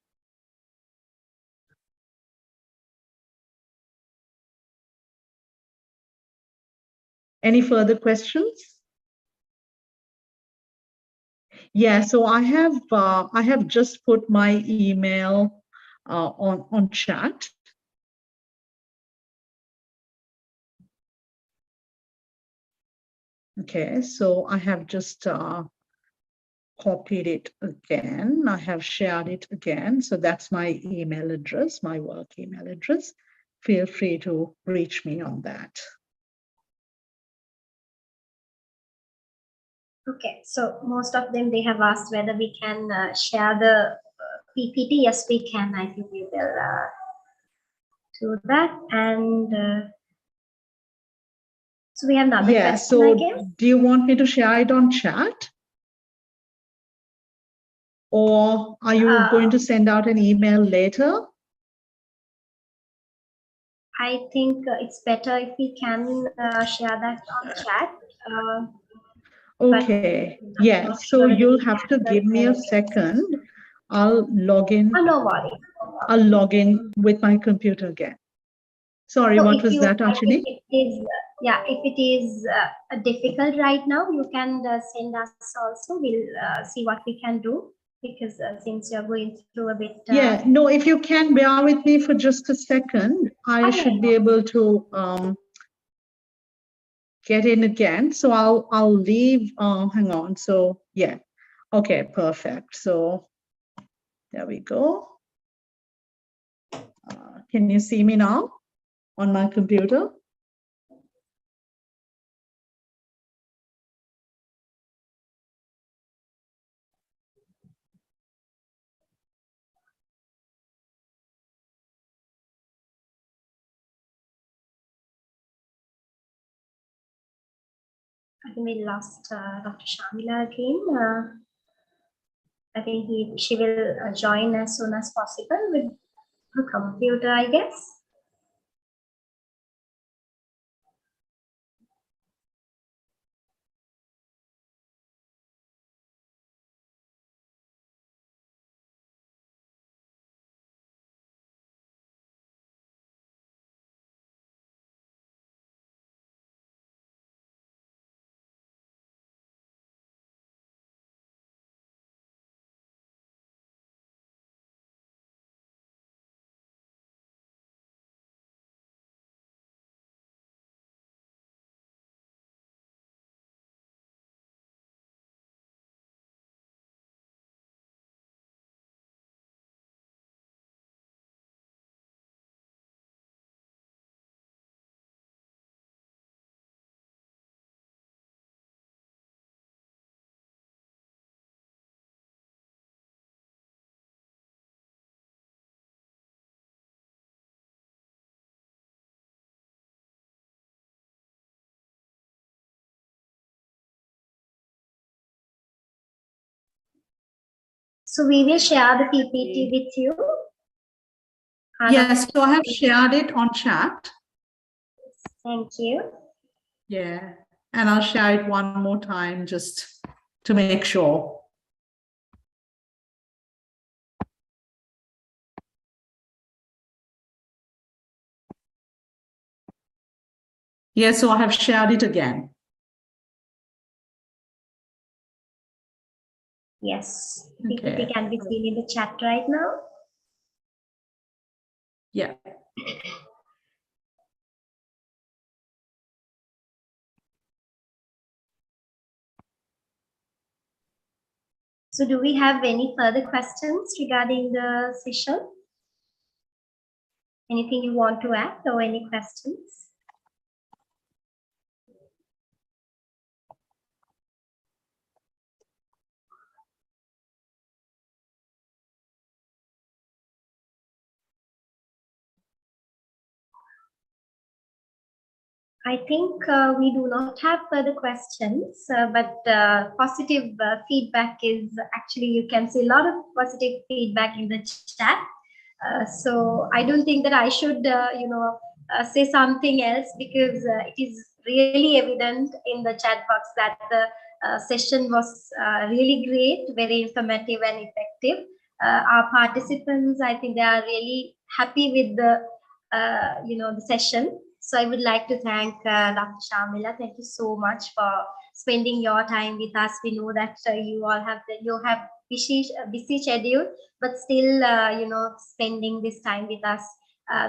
Any further questions? Yeah, so I have just put my email on chat. Okay, so I have just copied it again. I have shared it again. So that's my email address, my work email address. Feel free to reach me on that. Okay, so most of them, they have asked whether we can share the PPT. Yes, we can. I think we will do that. And so we have another Yeah, question, so I guess. do you want me to share it on chat? Or are you going to send out an email later? I think it's better if we can share that on chat. Okay, yeah, so you'll have to give me a second. I'll log in. Oh, no worries. I'll log in with my computer again. Sorry, So what if was you, that, I think Ashini? it is, yeah, if it is difficult right now, you can send us also. We'll see what we can do, because since you're going through a bit. Yeah, no, if you can bear with me for just a second, I should be able to get in again. So I'll leave. Hang on. So yeah, okay, perfect. So there we go. Can you see me now on my computer? I think we lost Dr. Shamila again. I think she will join as soon as possible with her computer, I guess. So we will share the PPT with you. Yes, so I have shared it on chat. Thank you. Yeah, and I'll share it one more time just to make sure. Yeah, so I have shared it again. Yes, Okay. PPT can be seen in the chat right now. Yeah. So do we have any further questions regarding the session? Anything you want to add or any questions? I think we do not have further questions, but positive feedback is actually, you can see a lot of positive feedback in the chat. So I don't think that I should, say something else, because it is really evident in the chat box that the session was really great, very informative and effective. Our participants, I think they are really happy with the, the session. So I would like to thank Dr. Shamila. Thank you so much for spending your time with us. We know that you have busy schedule, but still, spending this time with us,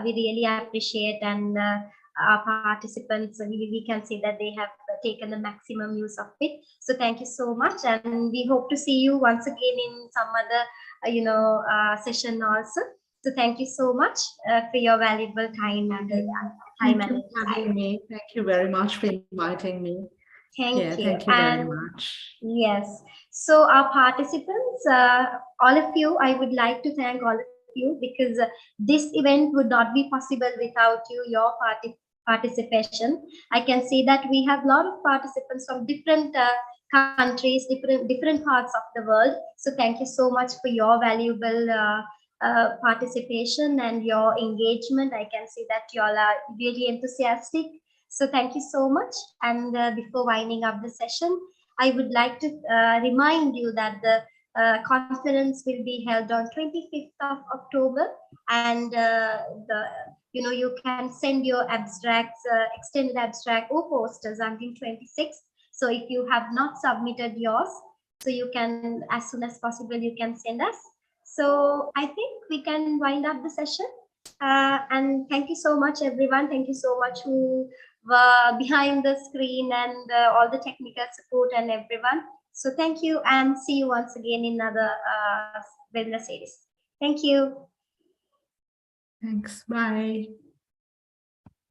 we really appreciate. And our participants, we can see that they have taken the maximum use of it. So thank you so much, and we hope to see you once again in some other, session also. So thank you so much for your valuable time and Thank you for having me. Thank you very much for inviting me. Thank you. Thank you very And much. yes, so our participants, all of you, I would like to thank all of you because this event would not be possible without you, your participation. I can see that we have a lot of participants from different countries, different parts of the world. So thank you so much for your valuable participation and your engagement. I can see that you all are really enthusiastic. So thank you so much. And before winding up the session, I would like to remind you that the conference will be held on 25th of October, and you can send your abstracts, extended abstract or posters until 26th. So if you have not submitted yours, so you can, as soon as possible, you can send us. So I think we can wind up the session. And thank you so much, everyone. Thank you so much who were behind the screen and all the technical support and everyone. So thank you and see you once again in another webinar series. Thank you. Thanks. Bye.